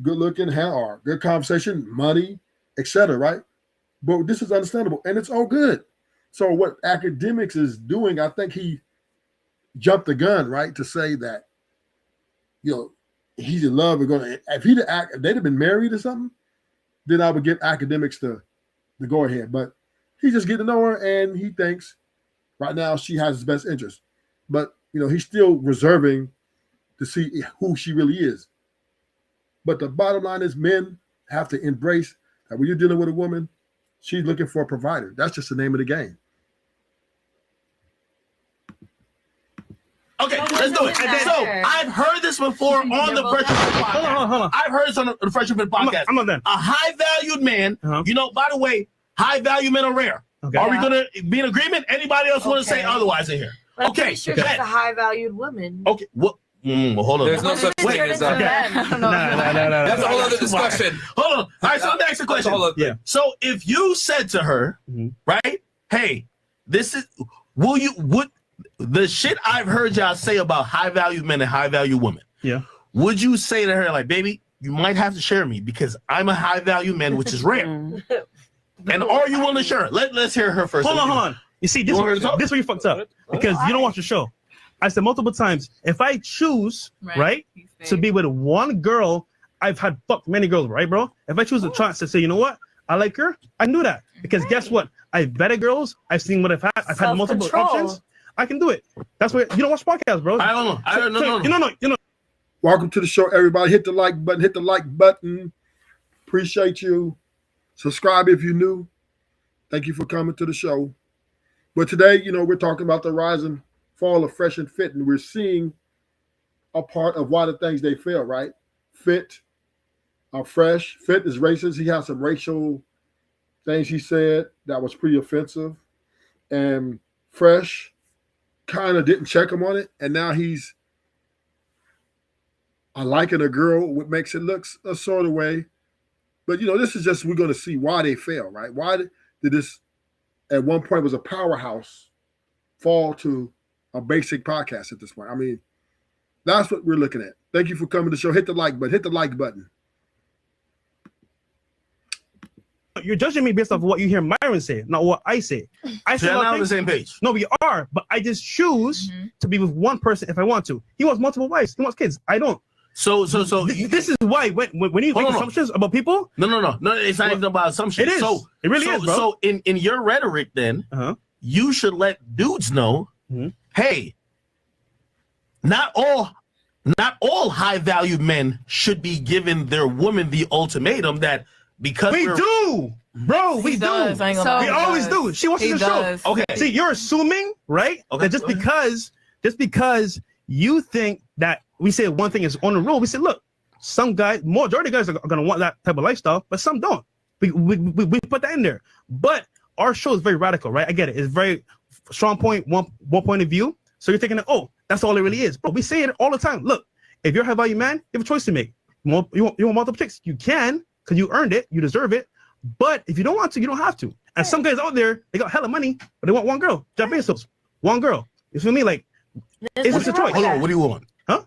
looking, or good conversation, money, etc. Right? But this is understandable, and it's all good. So what Academics is doing, I think he jumped the gun, right, to say that, he's in love. If they'd have been married or something, then I would give Academics the go ahead. But he's just getting to know her, and he thinks right now she has his best interest. But he's still reserving to see who she really is. But the bottom line is men have to embrace that when you're dealing with a woman, she's looking for a provider. That's just the name of the game. Okay, let's do it. So I've heard this before on the Fresh Fit podcast. Hold on. I've heard this on the Fresh Fit podcast. I'm not done. A high-valued man. You know, by the way, high-value men are rare. Okay. Are we gonna be in agreement? Anybody else want to say otherwise in here? But I'm Okay. pretty sure she's a high-valued woman. Okay. What? Well, hold on. There's no such thing as that. No. That's a whole other discussion. Hold on. All right, so let me ask you a question. Yeah. So if you said to her, right, hey, this is, would the shit I've heard y'all say about high-value men and high-value women, would you say to her, like, baby, you might have to share me because I'm a high-value man, which is rare. And are you willing to share? Let's hear her first. Hold on. You see, this where you fucked up because you don't watch the show. I said multiple times, if I choose, right, to be with one girl, I've had fucked many girls, right, bro? If I choose a chance to say, you know what, I like her, I knew that. Because guess what? I've vetted girls, I've seen what I've had multiple options. I can do it. That's what you don't watch podcasts, bro. I don't know. You know. Welcome to the show, everybody. Hit the like button. Appreciate you. Subscribe if you're new. Thank you for coming to the show. But today, we're talking about the rise and fall of Fresh and Fit, and we're seeing a part of why the things they fail, right? Fit, Fresh. Fit is racist. He has some racial things he said that was pretty offensive. And Fresh kind of didn't check him on it, and now he's liking a girl, what makes it look a sort of way. But, this is just, we're going to see why they fail, right? Why did this, at one point, was a powerhouse, fall to a basic podcast at this point? I mean, that's what we're looking at. Thank you for coming to the show. Hit the like button. You're judging me based off of what you hear Myron say, not what I say. I say not on the same page. No, we are, but I just choose to be with one person if I want to. He wants multiple wives. He wants kids. I don't. So this is why when you make assumptions about people. No, it's not even about assumptions. It is. So It really is, bro. So in your rhetoric, then you should let dudes know, hey, not all high-value men should be giving their woman the ultimatum that because we do, bro. We do. We always do. She watches the show. Okay. See, you're assuming, right? Okay. That just because you think that we say one thing is on the rule, we say, look, some guys, majority of guys are gonna want that type of lifestyle, but some don't. We put that in there. But our show is very radical, right? I get it. It's very strong point, one point of view. So you're thinking, oh, that's all it really is. But we say it all the time. Look, if you're a high-value man, you have a choice to make. You want multiple chicks? You can, because you earned it, you deserve it. But if you don't want to, you don't have to. And some guys out there, they got hella money, but they want one girl. Jeff Bezos, one girl. You feel me? Like, it's a choice. Hold on, what do you want? Huh?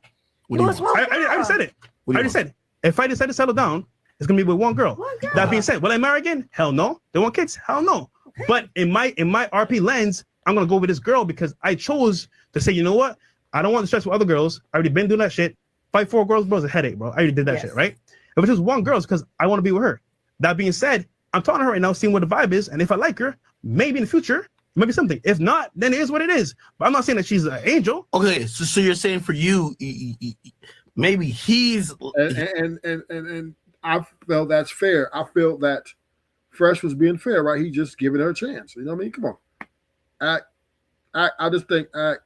What do you want? I already said it. I already said, if I decide to settle down, it's gonna be with one girl. That being said, will I marry again? Hell no. They want kids? Hell no. Okay. But in my RP lens, I'm gonna go with this girl because I chose to say, you know what? I don't want to stress with other girls. I already been doing that shit. 5-4 girls, bro, is a headache, bro. I already did that shit, right? If it's just one girl, it's because I want to be with her. That being said, I'm talking to her right now, seeing what the vibe is, and if I like her, maybe in the future, maybe something. If not, then it is what it is. But I'm not saying that she's an angel. Okay, so you're saying for you, maybe he's and I feel that's fair. I feel that Fresh was being fair, right? He just giving her a chance. You know what I mean? Come on, I just think Act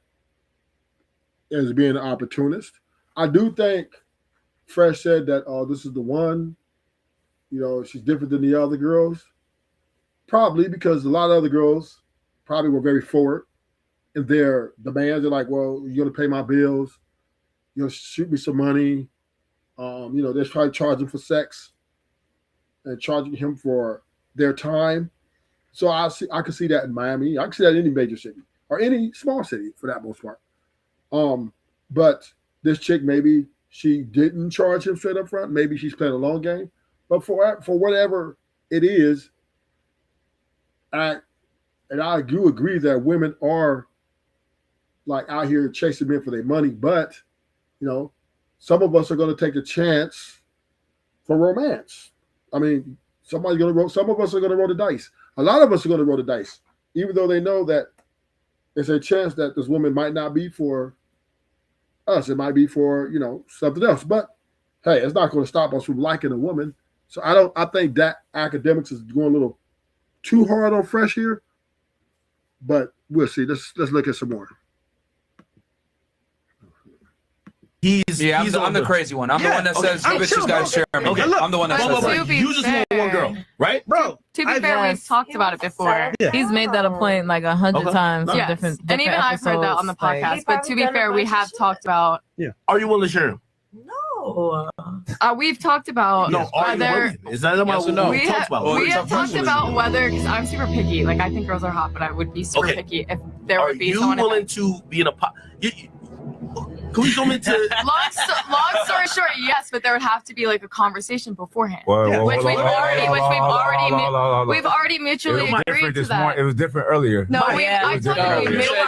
is being an opportunist. I do think Fresh said that, oh, this is the one. She's different than the other girls. Probably because a lot of other girls probably were very forward in their demands. They're like, well, you're going to pay my bills. Shoot me some money. They're probably charging for sex and charging him for their time. So I can see that in Miami. I can see that in any major city or any small city for that most part. But this chick, maybe she didn't charge him straight up front. Maybe she's playing a long game. But for whatever it is, I do agree that women are like out here chasing men for their money. But some of us are going to take a chance for romance. I mean, some of us are going to roll the dice. A lot of us are going to roll the dice, even though they know that it's a chance that this woman might not be for us. It might be for, something else. But hey, it's not going to stop us from liking a woman. So I think that academics is going a little too hard on Fresh here, but we'll see. Let's look at some more. I'm the crazy one. I'm the one that says you bitches gotta share me. Okay, look, I'm the one that says that. you just want one girl, right, bro? To be fair, we've talked about it before. Yeah. He's made that a point like 100 times. Yes. Different And even I've heard that on the episodes, podcast. like- But to be fair, we have talked about. Are you willing to share him? No. We've talked about No, are you whether. willing? Is that about what We we talked about? we have talked about whether, because I'm super picky. Like, I think girls are hot, but I would be super Okay. picky if there Are would be you someone. willing to be in a can we come into Long story short, yes, but there would have to be like a conversation beforehand, Well, which hold we've on, already, hold which on, we've hold on, already, hold on, hold on, hold on. we've already mutually It was agreed different to this that. morning. It was different earlier. No, It I was told different you we earlier. mutually.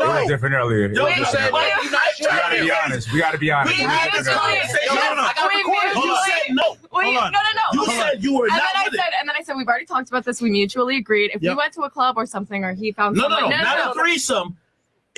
It was different earlier. Yo, We gotta be honest. We gotta be honest. We It was mutually. different earlier. You said no. You said you were and not then with it. and then I said we've already talked about this. We mutually agreed. If we went to a club or something, or he found No, someone, not a threesome.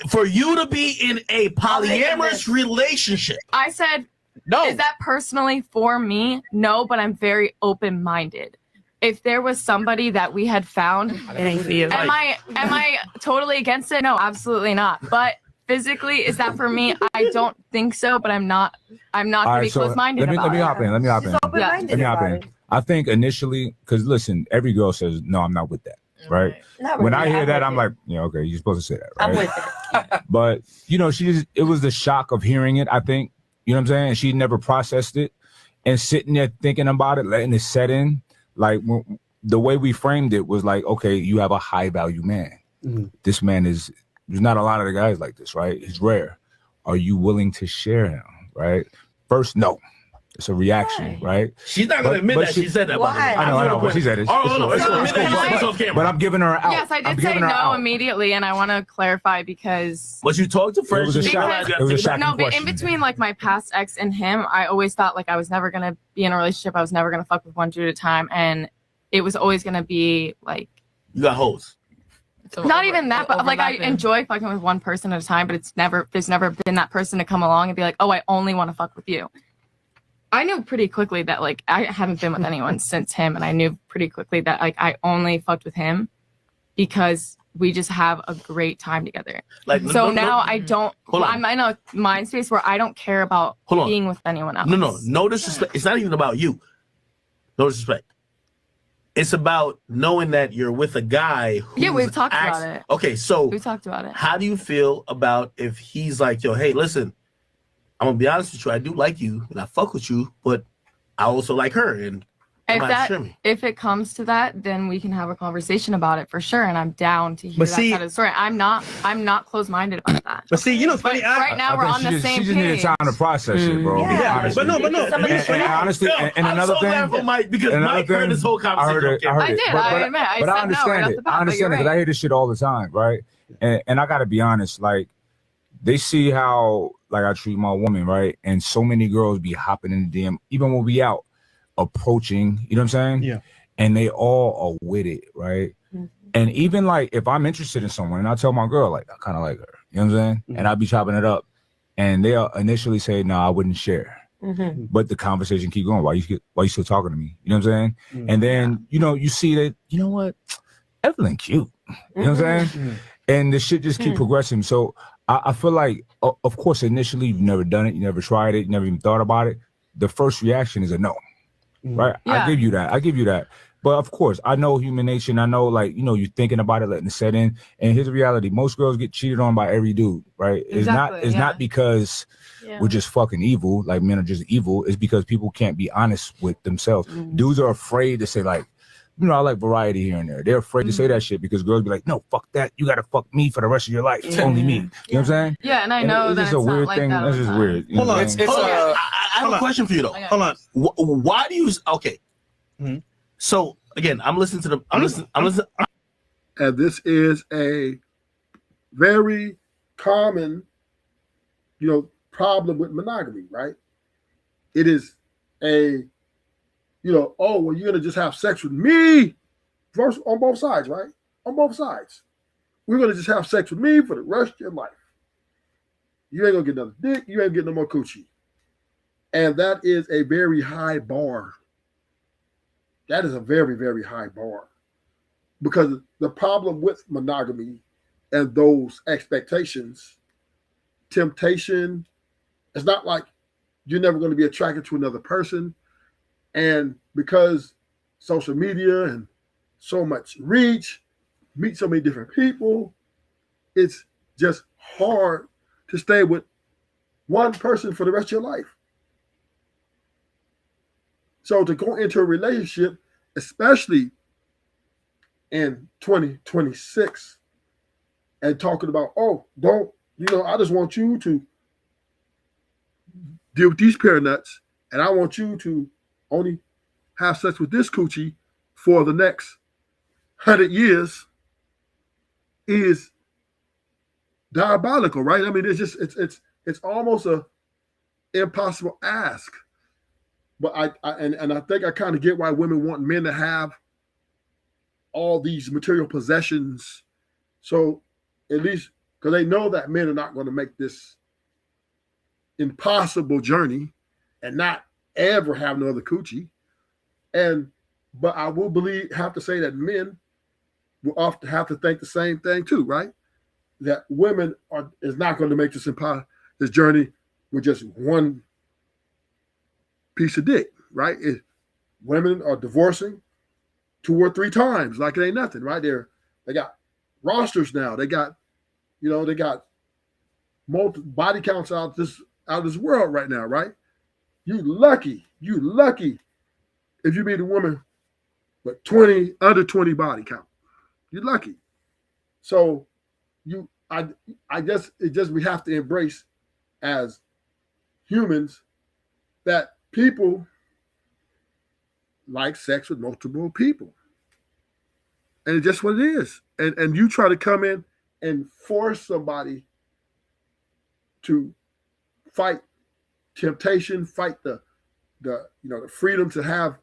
For you to be in a polyamorous relationship. I said, no. Is that personally for me? No, but I'm very open-minded. If there was somebody that we had found, it ain't for you. Am I totally against it? No, absolutely not. But physically, is that for me? I don't think so. But I'm not All gonna right, be so close-minded let me about it. hop in. Let me hop in. open-minded Let me hop about in. I think initially, because listen, every girl says no, I'm not with that. Right? Not When really, I hear I'm that, with I'm it. like, yeah, okay, you're supposed to say that, right? I'm with it. But you know, it was the shock of hearing it, I think. You know what I'm saying? She never processed it. And sitting there thinking about it, letting it set in, like the way we framed it was like, okay, you have a high value man. This man there's not a lot of the guys like this, right? He's rare. Are you willing to share him? Right? First, no. It's a reaction, right? She's not gonna admit that she said that. Why? I know, but she said it. But I'm giving her out. Yes, I I'm did say giving her no out. immediately, and I want to clarify because. But you talked to friends. It was a shock. It was a shocking No, but in question. between like my past ex and him, I always thought like I was never gonna be in a relationship. I was never gonna fuck with one dude at a time, and it was always gonna be like. You got hoes. Not even that, but like I enjoy fucking with one person at a time, but there's never been that person to come along and be like, oh, I only want to fuck with you. I knew pretty quickly that like I haven't been with anyone since him, and I knew pretty quickly that like I only fucked with him because we just have a great time together. Like, so no, now no. I don't. Hold on. I'm in a mind space where I don't care about Hold on. being with anyone else. No disrespect. It's not even about you. No disrespect. It's about knowing that you're with a guy who's Yeah, we've talked about it. Okay, so We talked about it. how do you feel about if he's like, yo, hey, listen, I'm gonna be honest with you, I do like you and I fuck with you, but I also like her, and If it comes to that, then we can have a conversation about it for sure, and I'm down to hear But that see- side of the story. I'm not close-minded about that. But see, you know, it's funny. Right now we're on the same She just needed page. time to process it, bro. Yeah, Honestly. but no. And honestly, and I'm another so thing, glad for Mike because another Mike heard thing, this whole conversation. I heard I it. did, But, I but, admit, I but said I no understand right off it. the bat, I but understand you're it because right. I hear this shit all the time, right? And I gotta be honest, like they see how like I treat my woman, right? And so many girls be hopping in the DM, even when we out approaching, you know what I'm saying? Yeah. And they all are with it, right? And even like if I'm interested in someone and I tell my girl, like I kind of like her, you know what I'm saying? And I'll be chopping it up. And they'll initially say, no, I wouldn't share. But the conversation keep going. Why you still talking to me? You know what I'm saying? And then, you know, you see that, you know what? Evelyn cute. You know what I'm saying? And the shit just keep progressing. So I feel like, of course, initially you've never done it, you never tried it, you never even thought about it. The first reaction is a no. Right? Yeah. I give you that. But of course, I know human nature. And I know, like, you know, you're thinking about it, letting it set in. And here's the reality: most girls get cheated on by every dude, right? Exactly, It's not because we're just fucking evil, like men are just evil. It's because people can't be honest with themselves. Dudes are afraid to say, like, you know, I like variety here and there. They're afraid to say that shit because girls be like, no, fuck that. You gotta fuck me for the rest of your life. Only me. You know what I'm saying? Yeah, and I know it's that just it's a weird not like thing. that all That's the just time. weird. You Hold know on. what I'm saying? I have a question for you though. Hold on. Why do you? Okay. So again, I'm listening to the. I'm listening. And this is a very common, you know, problem with monogamy, right? It is a, you know, oh, well, you're gonna just have sex with me, verse on both sides, right? On both sides, we're gonna just have sex with me for the rest of your life. You ain't gonna get another dick. You ain't getting no more coochie. And that is a very high bar. That is a very, very high bar. Because the problem with monogamy and those expectations, temptation, it's not like you're never going to be attracted to another person. And because social media and so much reach, meet so many different people, it's just hard to stay with one person for the rest of your life. So to go into a relationship, especially in 2026, and talking about, oh, I just want you to deal with these pair of nuts, and I want you to only have sex with this coochie for the next 100 years is diabolical, right? I mean, it's almost a impossible ask. But I think I kind of get why women want men to have all these material possessions. So at least because they know that men are not going to make this impossible journey and not ever have no other coochie. But I will have to say that men will often have to think the same thing too, right? That women is not going to make this journey with just one piece of dick, right? Women are divorcing 2 or 3 times like it ain't nothing, right? They got rosters now. They got multiple body counts out of this world right now, right? You lucky if you meet a woman with under 20 body count. You're lucky. So I guess we have to embrace as humans that people like sex with multiple people. And it's just what it is. And you try to come in and force somebody to fight temptation, fight the freedom to have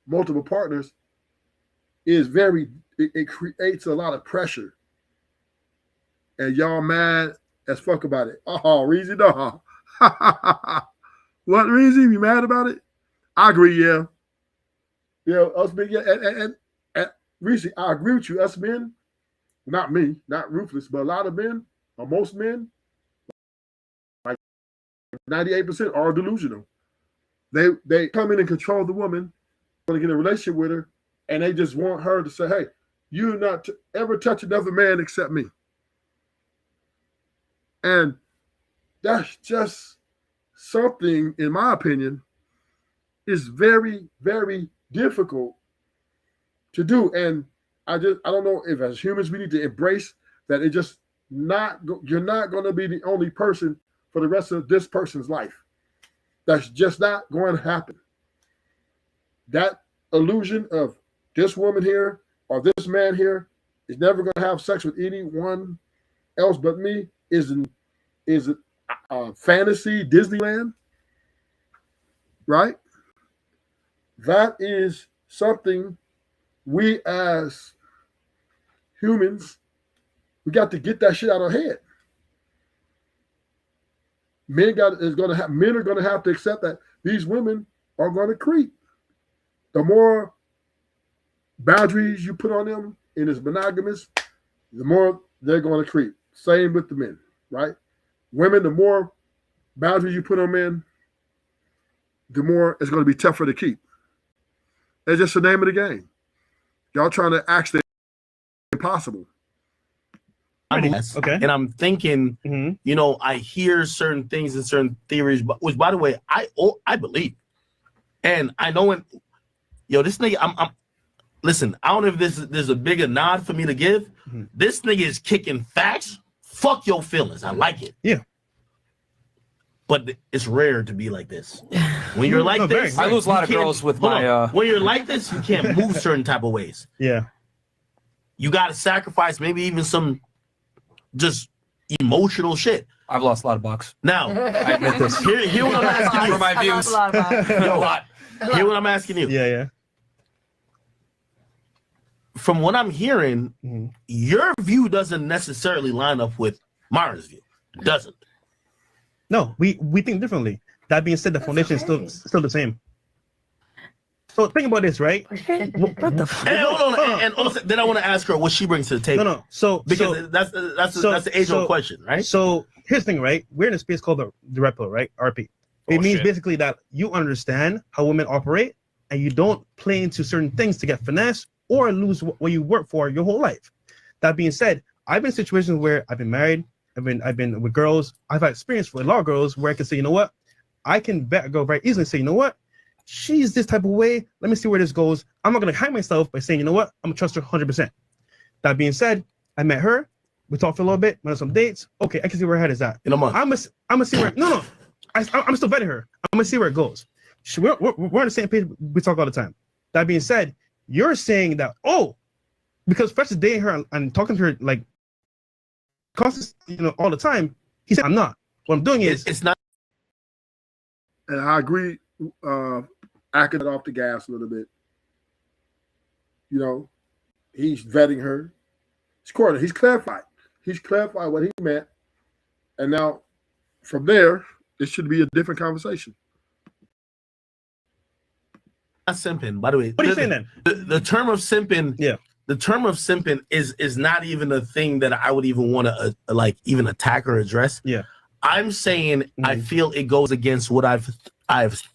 multiple partners is it creates a lot of pressure. And y'all mad as fuck about it. Oh, Reezy, no. What, Reezy? You mad about it? I agree, yeah. Us men, yeah, and Reezy, I agree with you. Us men, not me, not Ruthless, but a lot of men, or most men, like 98% are delusional. They come in and control the woman, want to get in a relationship with her, and they just want her to say, hey, you not ever touch another man except me. And that's just something, in my opinion, is very, very difficult to do. And I don't know if as humans we need to embrace that you're not going to be the only person for the rest of this person's life. That's just not going to happen. That illusion of this woman here or this man here is never going to have sex with anyone else but me is a fantasy Disneyland, right? That is something we as humans, we got to get that shit out of our head. Men are going to have to accept that these women are going to creep. The more boundaries you put on them in this monogamous, the more they're going to creep. Same with the men, right? Women, the more boundaries you put on men, the more it's going to be tougher to keep. It's just the name of the game. Y'all trying to actually impossible. Okay. And I'm thinking, I hear certain things and certain theories, which, by the way, I believe. And I know when, this nigga, I'm listen, I don't know if there's a bigger nod for me to give. This nigga is kicking facts. Fuck your feelings. I like it. Yeah. But it's rare to be like this. When you're like this, I lose a lot of girls with my. When you're like this, you can't move certain type of ways. Yeah. You got to sacrifice maybe even some just emotional shit. I've lost a lot of bucks. Now, I admit this. Hear what I'm asking you. For my views. A lot. Hear what I'm asking you. Yeah. From what I'm hearing, your view doesn't necessarily line up with Mara's view. It doesn't. No, we think differently. That being said, the foundation is still the same. So think about this, right? What the fuck? And hold on, and also, then I want to ask her what she brings to the table. No. So because that's the age-old question, right? So here's the thing, right? We're in a space called the rep pill, right? RP. It means basically that you understand how women operate, and you don't play into certain things to get finesse or lose what you work for your whole life. That being said, I've been in situations where I've been married, I've been with girls, I've had experience with a lot of girls where I can say, you know what, I can bet a girl very easily say, you know what, she's this type of way. Let me see where this goes. I'm not gonna hide myself by saying, you know what, I'm gonna trust her 100%. That being said, I met her, we talked for a little bit, went on some dates. Okay, I can see where her head is at. In a month. I'm gonna see where. No. I'm still vetting her. I'm gonna see where it goes. We're on the same page. We talk all the time. That being said, you're saying that because Fresh is dating her and talking to her like constantly, all the time. He said, "I'm not. What I'm doing is it's not." And I agree. Acting it off the gas a little bit. He's vetting her. He's clarified. He's clarified what he meant, and now from there, it should be a different conversation. Not simping, by the way. What are you saying then? The term of simping, the term of simping is not even a thing that I would even want to even attack or address. Yeah, I'm saying I feel it goes against what I've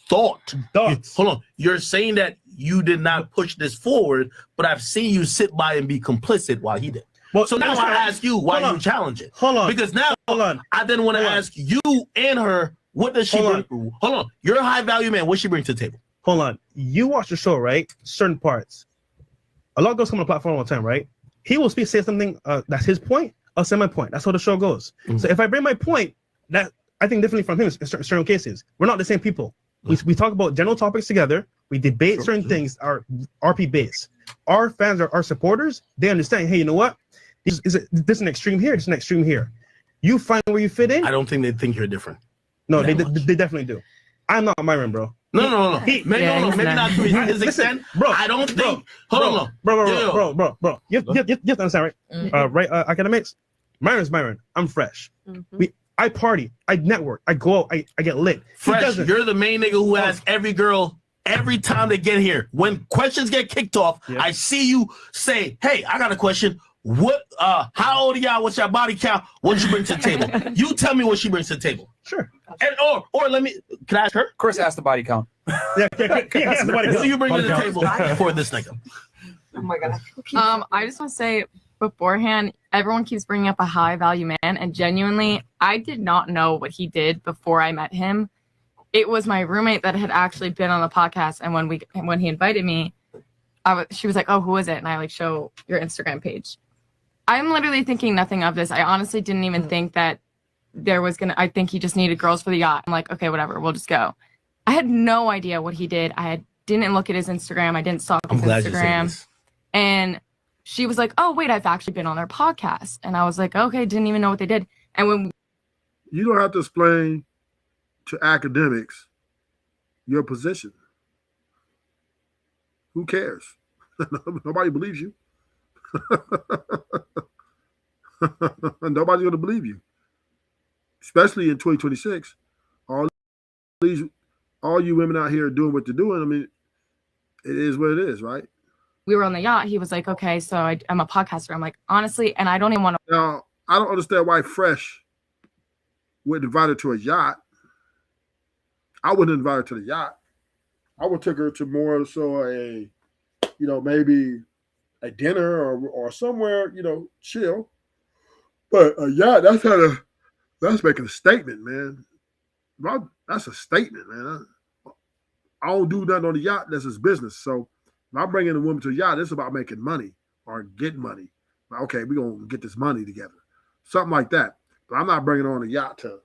thought. Hold on, you're saying that you did not push this forward, but I've seen you sit by and be complicit while he did. Well, so now I ask you why you challenge it. Hold on. Because now I then want to ask you and her, what does she bring? Hold on. You're a high value man. What she bring to the table? Hold on. You watch the show, right? Certain parts. A lot of girls come on the platform all the time, right? He will say something that's his point. I'll say my point. That's how the show goes. So if I bring my point, that I think differently from him in certain cases. We're not the same people. We talk about general topics together. We debate certain things, our RP base. Our fans are our supporters. They understand, hey, you know what? This is an extreme here. This is an extreme here. You find where you fit in. I don't think they think you're different. No, they definitely do. I'm not Myron, bro. No. Maybe not to his extent, bro. I don't think. Hold on, bro. You have to understand, right? Academics. Myron's Myron. I'm Fresh. I party. I network. I go out. I get lit. Fresh, you're the main nigga who asks every girl every time they get here. When questions get kicked off, I see you say, "Hey, I got a question. What? How old are y'all? What's your body count? What you bring to the table?" You tell me what she brings to the table. Sure. And or let me. Can I ask her? Chris asked the body count. Yeah, the body count. What you bring to the table for this nigga? Oh my god. I just want to say beforehand, everyone keeps bringing up a high value man, and genuinely, I did not know what he did before I met him. It was my roommate that had actually been on the podcast, and when he invited me, she was like, "Oh, who is it?" And I show your Instagram page. I'm literally thinking nothing of this. I honestly didn't even think that I think he just needed girls for the yacht. I'm like, okay, whatever, we'll just go. I had no idea what he did. Didn't look at his Instagram. I didn't stalk his Instagram. And she was like, "Oh, wait, I've actually been on their podcast." And I was like, okay, didn't even know what they did. And when you don't have to explain to academics your position. Who cares? Nobody believes you. Nobody's going to believe you, especially in 2026. All you women out here are doing what they're doing. I mean, it is what it is, right? we were on the yacht, he was like, okay, so I'm a podcaster. I'm like, honestly, and I don't even want to. Now, I don't understand why Fresh would invite her to a yacht. I wouldn't invite her to the yacht. I would take her to more so a, maybe a dinner or somewhere, chill. But a yacht, that's making a statement, man. That's a statement, man. I don't do nothing on the yacht. That's his business. So if I'm bringing a woman to a yacht, it's about making money or getting money. Okay, we're going to get this money together. Something like that. But I'm not bringing her on a yacht to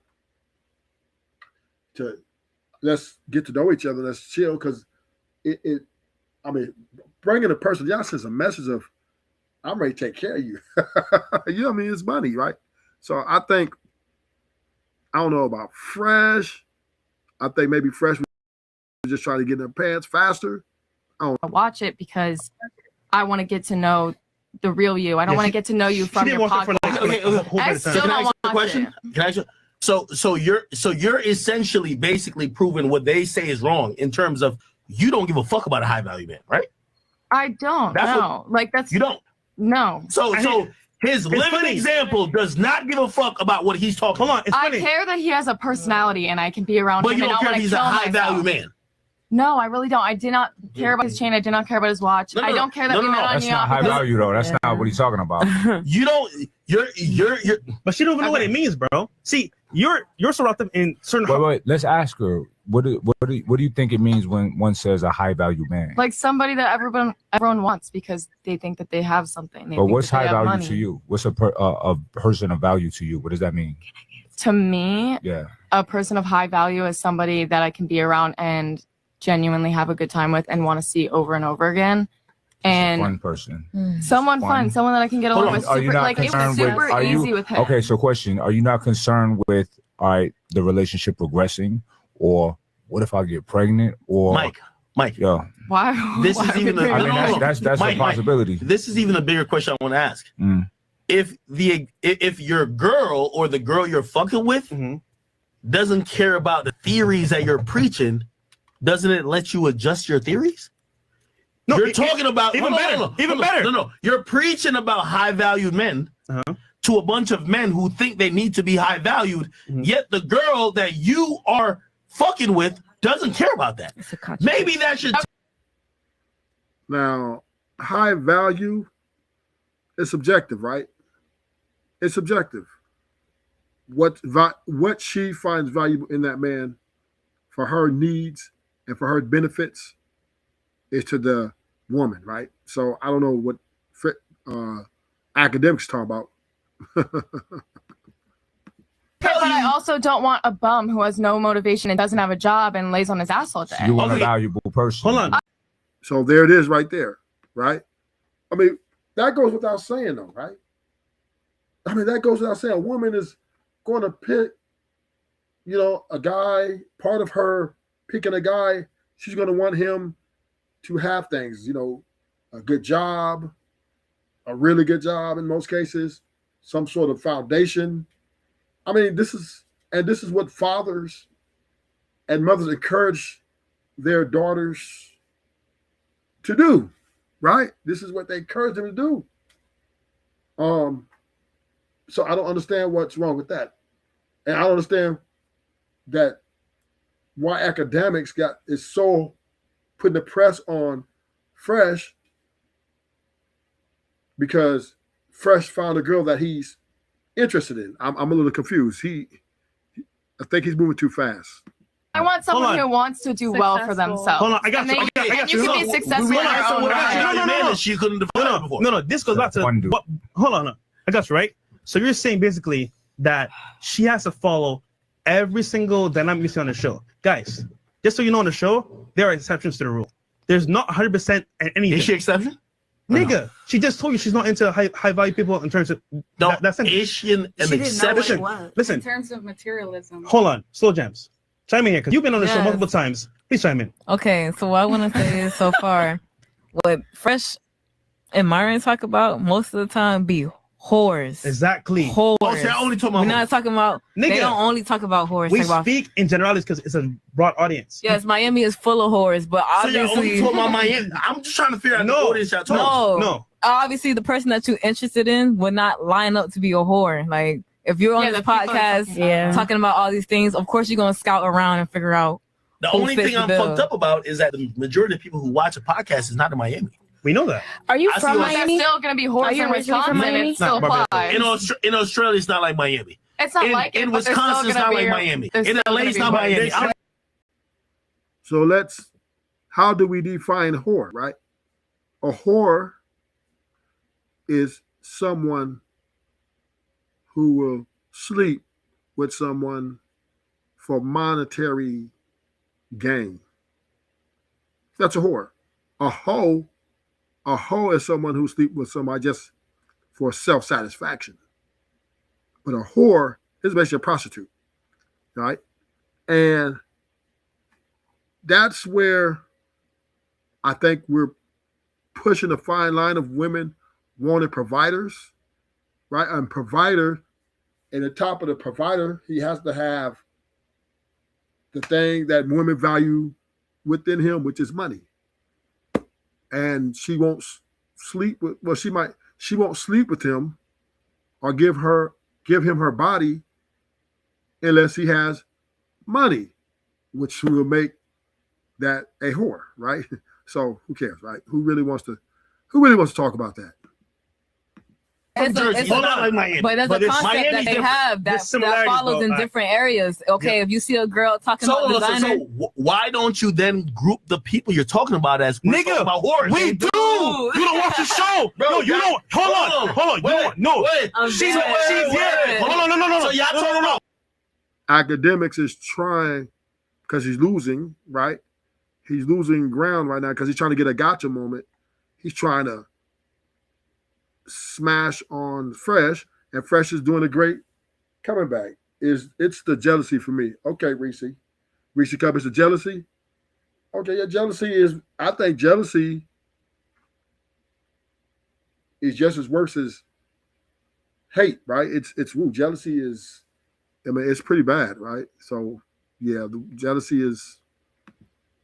let's get to know each other. Let's chill, because bringing a person to the yacht sends a message of, I'm ready to take care of you. It's money, right? So I think, I don't know about Fresh. I think maybe Fresh was just trying to get in their pants faster. I watch it because I want to get to know the real you. I don't want to get to know you from your podcast. I still don't watch it. Can I So you're essentially basically proving what they say is wrong in terms of you don't give a fuck about a high value man, right? I don't know. Like that's you don't. No. So his living example does not give a fuck about what he's talking about. I care that he has a personality and I can be around But him. you don't and care I if he's a high value man. No, I really don't. I did not care about his chain. I did not care about his watch. I don't care that we met on That's New not York. high value though. That's not what he's talking about. You don't. You're. But she don't even know what it means, bro. See, you're surrounded in certain. Wait. Let's ask her. What do you think it means when one says a high value man? Like somebody that everyone wants because they think that they have something. They But think what's that they high have value money. to you? What's a person of value to you? What does that mean? To me, Yeah. a person of high value is somebody that I can be around and genuinely have a good time with and want to see over and over again. And One person. someone fun, someone that I can get along with. Are you Super, not like it was concerned super with? Are easy you with him. okay? So, question: are you not concerned with the relationship progressing, or what if I get pregnant, or Mike? Yeah. Why? This why is even. I mean, that's Mike, a possibility. This is even a bigger question I want to ask. If your girl or the girl you're fucking with doesn't care about the theories that you're preaching, doesn't it let you adjust your theories? No, you're talking about even better. Even better. No, you're preaching about high valued men to a bunch of men who think they need to be high valued. Yet the girl that you are fucking with doesn't care about that. Maybe that should. Now, high value is subjective, right? It's subjective. What she finds valuable in that man for her needs and for her benefits is to the woman, right? So I don't know what academics talk about. But I also don't want a bum who has no motivation and doesn't have a job and lays on his ass all day. You want a valuable person. Hold on. So there it is right there, right? I mean, that goes without saying though, right? I mean, that goes without saying. A woman is going to pick, a guy, part of her picking a guy, she's going to want him to have things, a good job, a really good job in most cases, some sort of foundation. I mean, this is what fathers and mothers encourage their daughters to do, right? This is what they encourage them to do. So I don't understand what's wrong with that. And I don't understand that why academics is so putting the press on Fresh because Fresh found a girl that he's interested in. I'm a little confused. I think he's moving too fast. I want someone who wants to do well for themselves. Hold on, I got you. And you can be successful in your own right. No. This goes back to what? Hold on. I got you right. So you're saying basically that she has to follow every single dynamic you see on the show, guys. Just so you know, on the show there are exceptions to the rule. There's not 100% anything. Is she exception? Nigga, she just told you she's not into high value people in terms of that's is she an exception? Listen, In terms of materialism. hold on, slow jams. Chime in here because you've been on the show multiple times. Please chime in. Okay, so what I want to say is so far, what Fresh and Myron talk about most of the time be whores. Exactly. Whores. Oh, so I only talk about We're not talking about. Nigga, they don't only talk about whores. We talk about, speak in generalities because it's a broad audience. yes, Miami is full of whores, but So y'all only obviously, talk about Miami. I'm just trying to figure out the audience y'all talking. no. Obviously, the person that you're interested in would not line up to be a whore. Like if you're on Yeah, this the people are podcast talking about all these things, of course you're gonna scout around and figure out. The who only fits thing the I'm bill. fucked up about is that the majority of people who watch a podcast is not in Miami. We know that. Are you I from see what- Miami? There's still going to be Are whores you in originally from Wisconsin. Miami? It still Nah, applies. In Australia, it's not like Miami. It's not like it, in but there's still Wisconsin, it's gonna not be like Miami. there's In still LA, gonna it's be not whores. Miami. So how do we define whore, right? A whore is someone who will sleep with someone for monetary gain. That's a whore. A hoe is someone who sleeps with somebody just for self-satisfaction. But a whore is basically a prostitute, right? And that's where I think we're pushing a fine line of women wanting providers, right? And provider And the top of the provider, he has to have the thing that women value within him, which is money. And she won't sleep with, well, she won't sleep with him or give him her body unless he has money, which will make that a whore, right? So who cares, right? Who really wants to talk about that? But there's a concept that they have that follows in different areas. Okay, if you see a girl talking about designer, why don't you then group the people you're talking about as nigga? About whores? We do. You don't watch the show, bro. No, you don't. Hold on. No, she's here. Hold on. No. So y'all talking about Academics is trying because he's losing, right? He's losing ground right now because he's trying to get a gotcha moment. He's trying to smash on Fresh, and Fresh is doing a great coming back. It's the jealousy for me. Okay, Reese Cup is the jealousy. Okay, yeah, jealousy is. I think jealousy is just as worse as hate, right? It's jealousy is. I mean, it's pretty bad, right? So yeah, the jealousy is.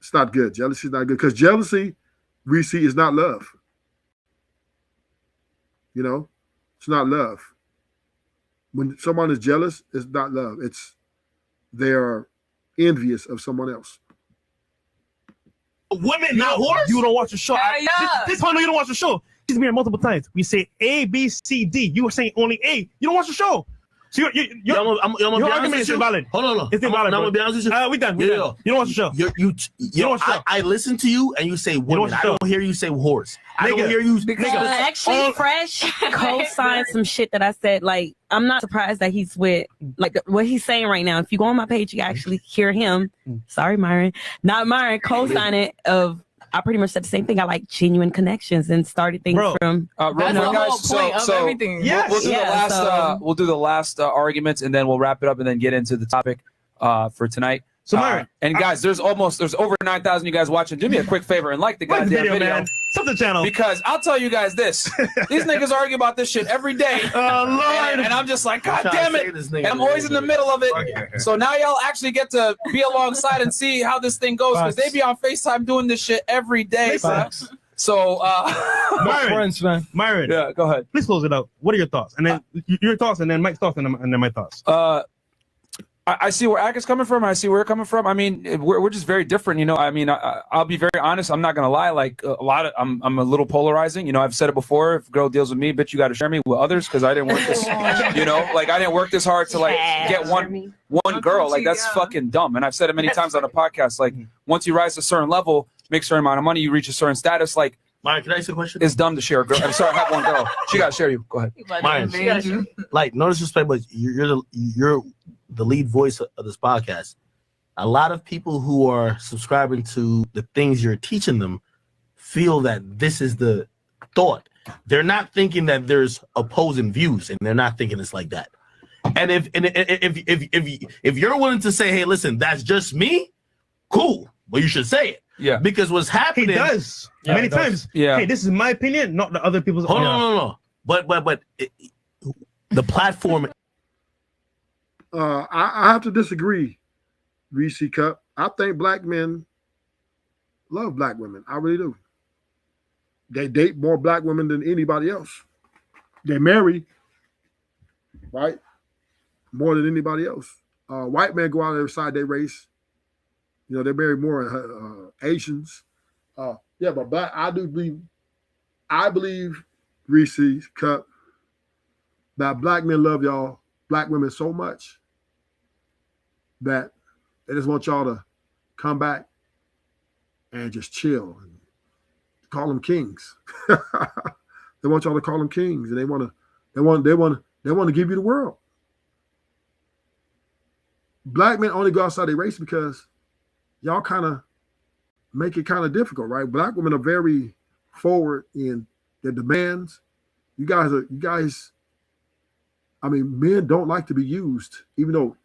It's not good. Jealousy is not good because jealousy, Reese, is not love. You know, it's not love. When someone is jealous, it's not love. It's they're envious of someone else. Women, not whores. You don't watch the show. This whole you don't watch the show. She's been here multiple times. We say A, B, C, D. You were saying only A. You don't watch the show. So your argument is invalid. Hold on. It's invalid. I'm gonna be honest with you. We done. You don't watch the show. You don't watch the show. I listen to you and you say women. I don't hear you say whores. I don't hear you. actually, Fresh co-signed some shit that I said. Like, I'm not surprised that he's with like what he's saying right now. If you go on my page, you actually hear him. Sorry, Myron. Not Myron. Co-sign it of. I pretty much said the same thing. I like genuine connections and started things from. Real quick, guys. So we'll do the last arguments and then we'll wrap it up and then get into the topic for tonight. So, Myron, and guys, there's over 9,000 you guys watching. Do me a quick favor and like the goddamn video. Man. Sub the channel. Because I'll tell you guys this. These niggas argue about this shit every day. Oh, Lord. And I'm just like, God damn it. And I'm always in the middle of it. So now y'all actually get to be alongside and see how this thing goes. Because they be on FaceTime doing this shit every day. So, Myron, friends, man. Myron. Yeah, go ahead. Please close it out. What are your thoughts? And then your thoughts, and then Mike's thoughts, and then my thoughts. I see where Ak is coming from. I see where you're coming from. I mean, we're just very different, you know. I mean, I'll be very honest. I'm not gonna lie. Like I'm a little polarizing. You know, I've said it before. If a girl deals with me, bitch, you got to share me with others because I didn't work this. You know, like I didn't work this hard to like get one girl. Like that's fucking dumb. And I've said it many times on the podcast. Like once you rise to a certain level, make a certain amount of money, you reach a certain status. Like, Myron, can I ask you a question? It's dumb to share a girl. I'm sorry, I have one girl. She got to share you. Go ahead. Myron, like no disrespect, but you're the lead voice of this podcast. A lot of people who are subscribing to the things you're teaching them feel that this is the thought. They're not thinking that there's opposing views, and they're not thinking it's like that. And if you're willing to say, hey, listen, that's just me, cool. Well, you should say it. Yeah. Because what's happening. He does many times. Yeah. Hey, this is my opinion, not the other people's. Hold on, no. But the platform. I have to disagree, Reese Cup. I think black men love black women. I really do. They date more black women than anybody else. They marry, right, more than anybody else. White men go out and decide their race. You know, they marry more Asians. Yeah, but black, I believe, Reese Cup, that black men love y'all, black women so much that they just want y'all to come back and just chill and call them kings. They want y'all to call them kings, and they want to give you the world. Black men only go outside their race because y'all kind of make it kind of difficult, right? Black women are very forward in their demands. You guys. I mean, men don't like to be used, even though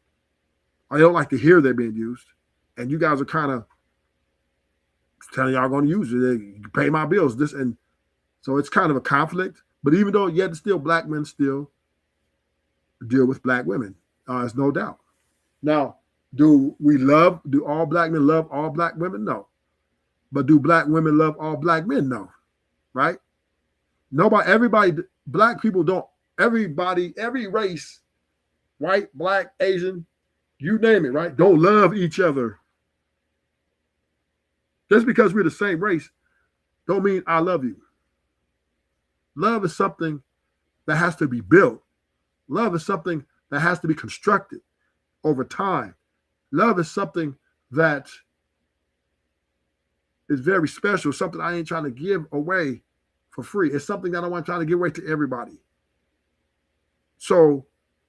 I don't like to hear they're being used. And you guys are kind of telling y'all going to use it. You pay my bills. And so it's kind of a conflict. But even though yet still black men still deal with black women. There's no doubt. Now, do all black men love all black women? No. But do black women love all black men? No. Right? Everybody, black people don't, every race, white, black, Asian, you name it, right? Don't love each other. Just because we're the same race, don't mean I love you. Love is something that has to be built. Love is something that has to be constructed over time. Love is something that is very special, something I ain't trying to give away for free. It's something that I want trying to give away to everybody. So,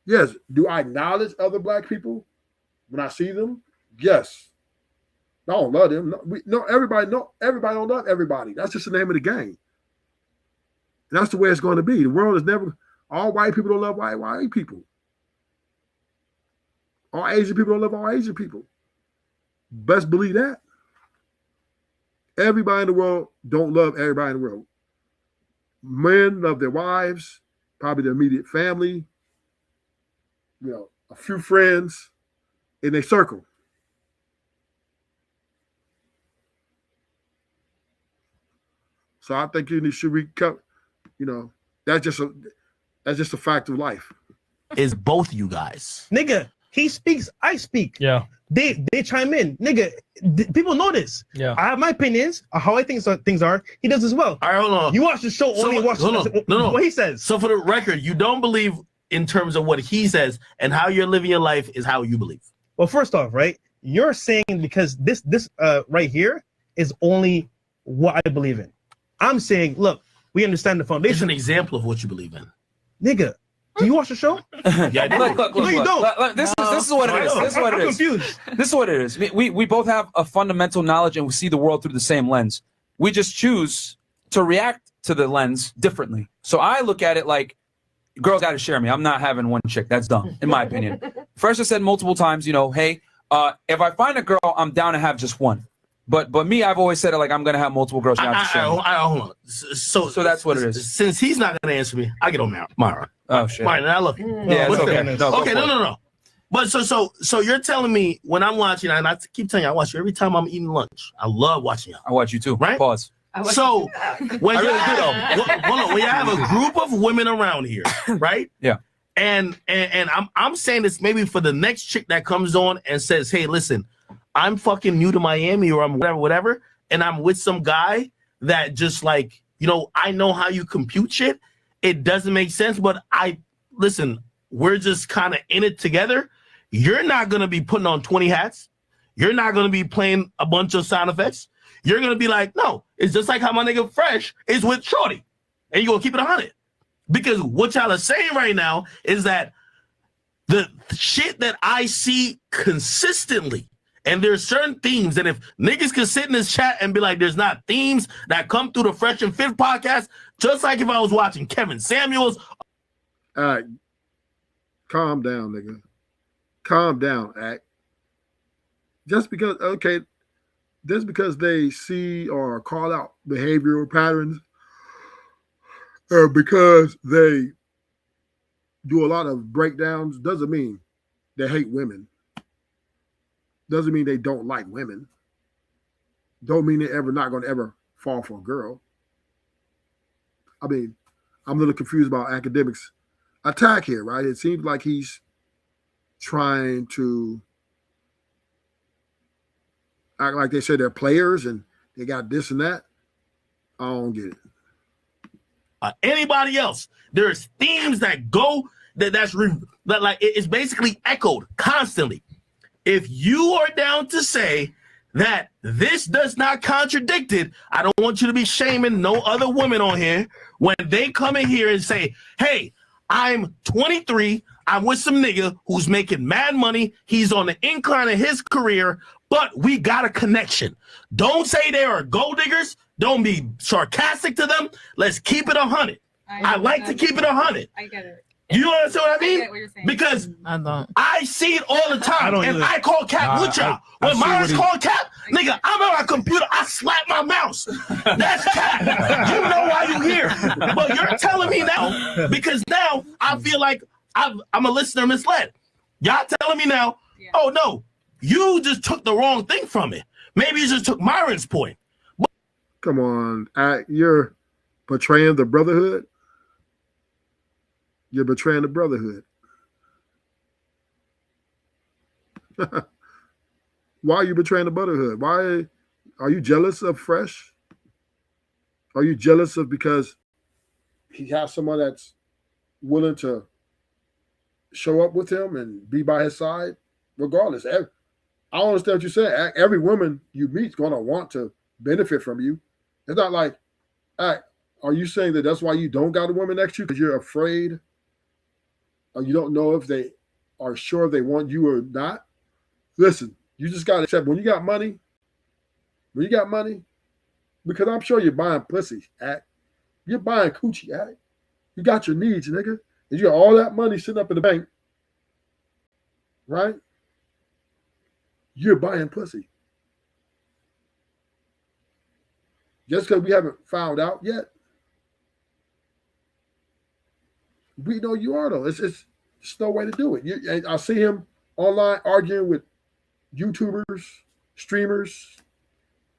yes, do I acknowledge other black people when I see them? Yes. I don't love them. Everybody don't love everybody. That's just the name of the game. And that's the way it's going to be. The world is never, all white people don't love white people. All Asian people don't love all Asian people. Best believe that. Everybody in the world don't love everybody in the world. Men love their wives, probably their immediate family, a few friends in their circle. So I think you should recover. That's just a fact of life. Is both you guys, nigga? He speaks, I speak. Yeah. They chime in, nigga. People know this. Yeah. I have my opinions of how I think things are. He does as well. All right, hold on. You watch the show, only watch what he says. So for the record, you don't believe in terms of what he says, and how you're living your life is how you believe. Well, first off, right? You're saying because this right here is only what I believe in. I'm saying, look, we understand the foundation. It's an example of what you believe in, nigga. Do you watch the show? Yeah, I do. Look, no, you don't. This is what it is. This is what it is. I'm confused. This is what it is. We both have a fundamental knowledge and we see the world through the same lens. We just choose to react to the lens differently. So I look at it like, girls got to share me. I'm not having one chick. That's dumb, in my opinion. First, I said multiple times, hey, if I find a girl, I'm down to have just one. But me, I've always said it like I'm gonna have multiple girls. Hold on. So that's what it is. Since he's not gonna answer me, I get on Myra. Oh shit. Myra, I love you. Yeah, it's okay. No. But so you're telling me when I'm watching, and I keep telling you, I watch you every time I'm eating lunch. I love watching you. I watch you too. Right? Pause. So when you have a group of women around here, right? Yeah. And I'm saying this maybe for the next chick that comes on and says, hey, listen, I'm fucking new to Miami or I'm whatever, and I'm with some guy that just like, I know how you compute shit. It doesn't make sense, but we're just kind of in it together. You're not going to be putting on 20 hats. You're not going to be playing a bunch of sound effects. You're going to be like, no, it's just like how my nigga Fresh is with Shorty. And you're going to keep it 100. Because what y'all are saying right now is that the shit that I see consistently, and there's certain themes that if niggas can sit in this chat and be like, there's not themes that come through the Fresh and Fit podcast, just like if I was watching Kevin Samuels. All right. Calm down, nigga. Calm down, Act. Just because they see or call out behavioral patterns, or because they do a lot of breakdowns, doesn't mean they hate women. Doesn't mean they don't like women. Don't mean they're not going to ever fall for a girl. I mean, I'm a little confused about academics' attack here, right? It seems like he's trying to act like they say they're players and they got this and that. I don't get it. Anybody else? There's themes that go that it's basically echoed constantly. If you are down to say that this does not contradict it, I don't want you to be shaming no other women on here when they come in here and say, hey, I'm 23, I'm with some nigga who's making mad money, he's on the incline of his career, but we got a connection. Don't say they are gold diggers. Don't be sarcastic to them. Let's keep it 100. I like to keep it 100. I get it. You understand what I mean? I get what you're saying. Because I see it all the time, and I call Cap with y'all. When Myra's called Cap, nigga, I'm on my computer, I slap my mouse. That's Cap. You know why you here. But you're telling me now, because now I feel like I'm a listener misled. Y'all telling me now, oh no, you just took the wrong thing from it. Maybe you just took Myron's point. Come on, you're portraying the brotherhood. You're betraying the brotherhood. Why are you betraying the brotherhood? Why are you jealous of Fresh? Are you jealous of because he has someone that's willing to show up with him and be by his side? Regardless, I don't understand what you're saying. Every woman you meet is going to want to benefit from you. It's not like, are you saying that that's why you don't got a woman next to you because you're afraid, or you don't know if they are sure they want you or not? Listen, you just got to accept when you got money, because I'm sure you're buying pussy, you're buying coochie, you got your needs, nigga, and you got all that money sitting up in the bank, right? You're buying pussy. Just because we haven't found out yet, we know you are though. It's no way to do it. I see him online arguing with YouTubers, streamers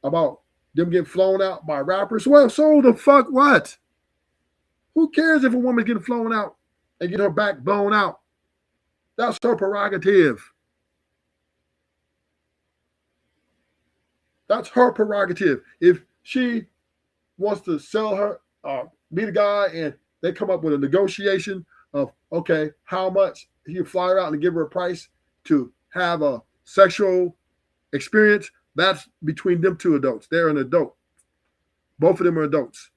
about them getting flown out by rappers. Well, so the fuck what? Who cares if a woman's getting flown out and get her back blown out? That's her prerogative. That's her prerogative. If she wants to sell her, meet a guy, and they come up with a negotiation of, okay, how much he'll fly her out and give her a price to have a sexual experience, that's between them two adults. They're an adult. Both of them are adults.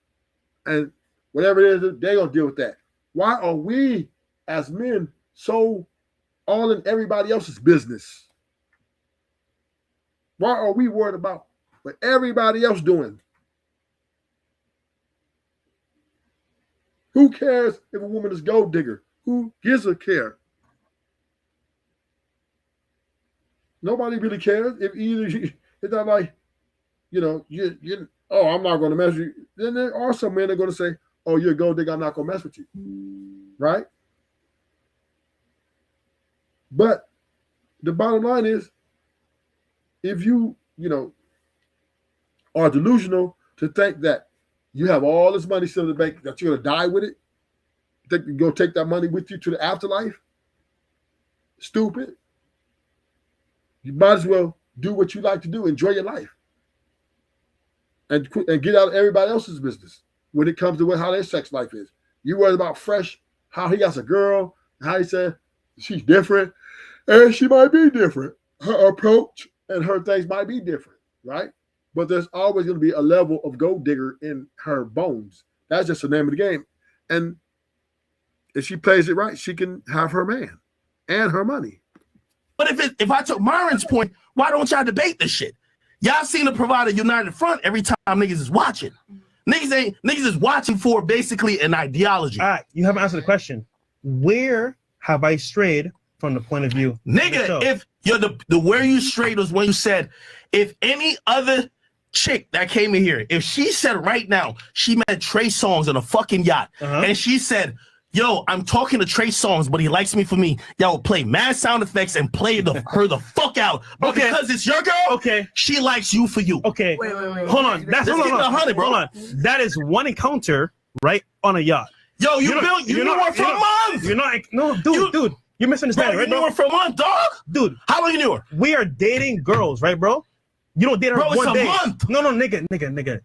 And whatever it is, they're going to deal with that. Why are we as men so all in everybody else's business? Why are we worried about what everybody else doing? Who cares if a woman is gold digger? Who gives a care? Nobody really cares. If either it's not like, I'm not going to mess with you. Then there are some men that are going to say, oh, you're a gold digger, I'm not going to mess with you. Right? But the bottom line is, if you are delusional to think that you have all this money still in the bank, that you're going to die with it, you think you're going to take that money with you to the afterlife? Stupid. You might as well do what you like to do. Enjoy your life. And get out of everybody else's business when it comes to how their sex life is. You worried about Fresh, how he got a girl, how he said she's different, and she might be different. Her approach and her things might be different, right? But there's always going to be a level of gold digger in her bones. That's just the name of the game. And if she plays it right, she can have her man and her money. But if I took Myron's point, why don't y'all debate this shit? Y'all seen to provide a united front every time niggas is watching. Niggas is watching for basically an ideology. All right, you haven't answered the question. Where have I strayed from the point of view? Nigga, if you're the where you strayed was when you said, if any other chick that came in here, if she said right now she met Trey Songz on a fucking yacht, and she said, yo, I'm talking to Trey Songz, but he likes me for me, y'all will play mad sound effects and play her the fuck out. But because it's your girl, she likes you for you. Okay. Wait. Hold on. That's hold on. That is one encounter, right, on a yacht. Yo, you knew her for a month. You're not. Dude. You're misunderstanding, right, bro? You knew her for a month, dog. Dude, how long you knew her? We are dating girls, right, bro? You don't date her one day. It's a month. No, nigga.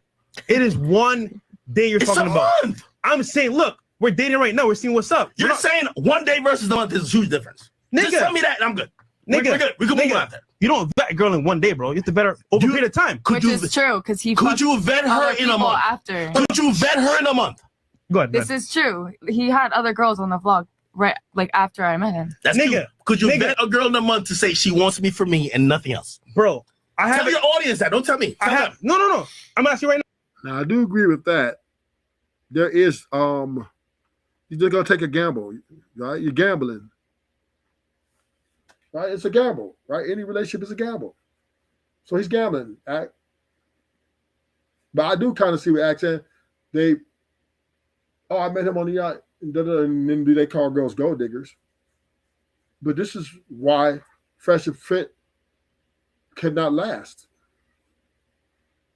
It is one day you're talking about. Month. I'm saying, look, we're dating right now. We're seeing what's up. You're saying one day versus the month is a huge difference. Nigga, just tell me that and I'm good. Nigga, we're good. We can move out there. You don't vet a girl in one day, bro. You have to vet her over a period of time. Which is true, because he could you vet her in a month? After. Could you vet her in a month? Go ahead. This is true. He had other girls on the vlog right after I met him. That's nigga. Could you vet a girl in a month to say she wants me for me and nothing else? Bro, tell your audience that. Don't tell me. No. I'm asking you right now. Now I do agree with that. There is you're just gonna take a gamble, right? You're gambling. Right? It's a gamble, right? Any relationship is a gamble. So he's gambling. But I do kind of see what Act said. I met him on the yacht. and then do they call girls gold diggers? But this is why Fresh and Fit cannot last.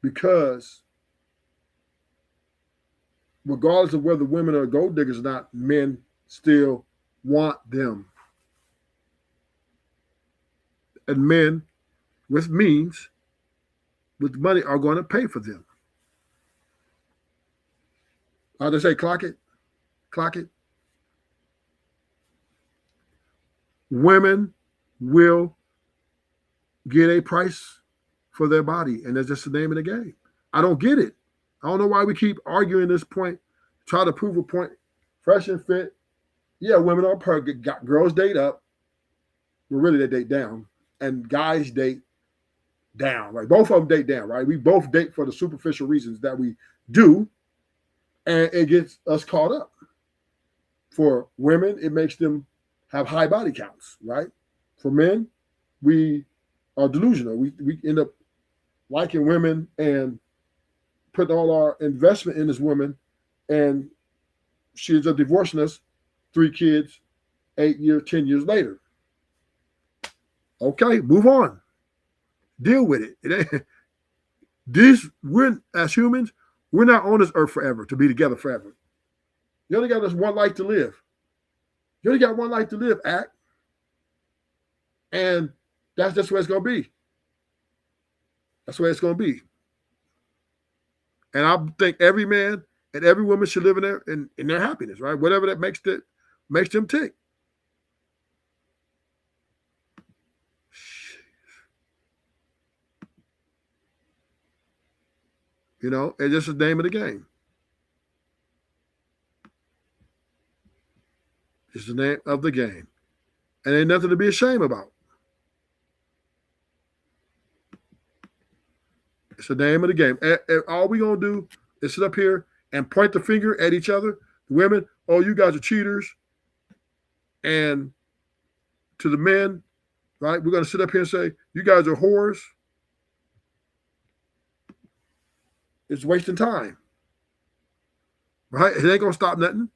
Because regardless of whether women are gold diggers or not, men still want them. And men with means, with money, are going to pay for them. How they say, clock it? Clock it. Women will get a price for their body, and that's just the name of the game. I don't get it. I don't know why we keep arguing this point, try to prove a point. Fresh and Fit, yeah, women are perfect. Girls date up, but really they date down, and guys date down, right? Both of them date down, right? We both date for the superficial reasons that we do, and it gets us caught up. For women, it makes them have high body counts, right? For men, we are delusional. We end up liking women and putting all our investment in this woman, and she ends up divorcing us, 3 kids, 8 years, 10 years later. Okay, move on. Deal with it. We're, as humans, we're not on this earth forever, to be together forever. You only got this one life to live. You only got one life to live, act. And that's just where it's going to be. That's where it's going to be. And I think every man and every woman should live in their happiness, right? Whatever that makes them tick. You know, it's just the name of the game. It's the name of the game. And ain't nothing to be ashamed about. It's the name of the game. And all we going to do is sit up here and point the finger at each other. The women, oh, you guys are cheaters. And to the men, right, we're going to sit up here and say, you guys are whores. It's wasting time. Right? It ain't going to stop nothing.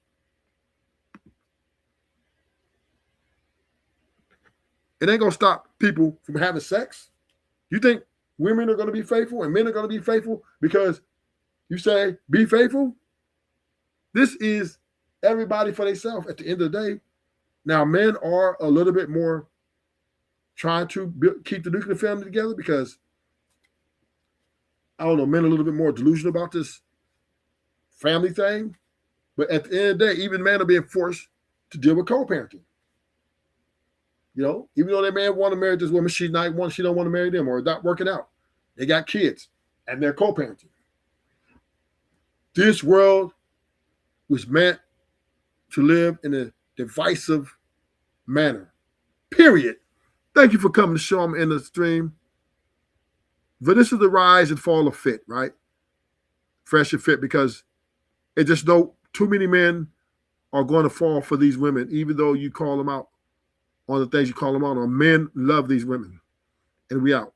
It ain't going to stop people from having sex. You think women are going to be faithful and men are going to be faithful because you say, be faithful? This is everybody for themselves at the end of the day. Now, men are a little bit more trying to keep the nuclear family together because, I don't know, men are a little bit more delusional about this family thing. But at the end of the day, even men are being forced to deal with co-parenting. You know, even though that man want to marry this woman, she don't want to marry them, or it's not working out. They got kids and they're co-parenting. This world was meant to live in a divisive manner. Period. Thank you for coming to show. I'm in the stream. But this is the rise and fall of Fit, right? Fresh and Fit, because it just know too many men are going to fall for these women, even though you call them out on the things you call them out on. Men love these women. And we out.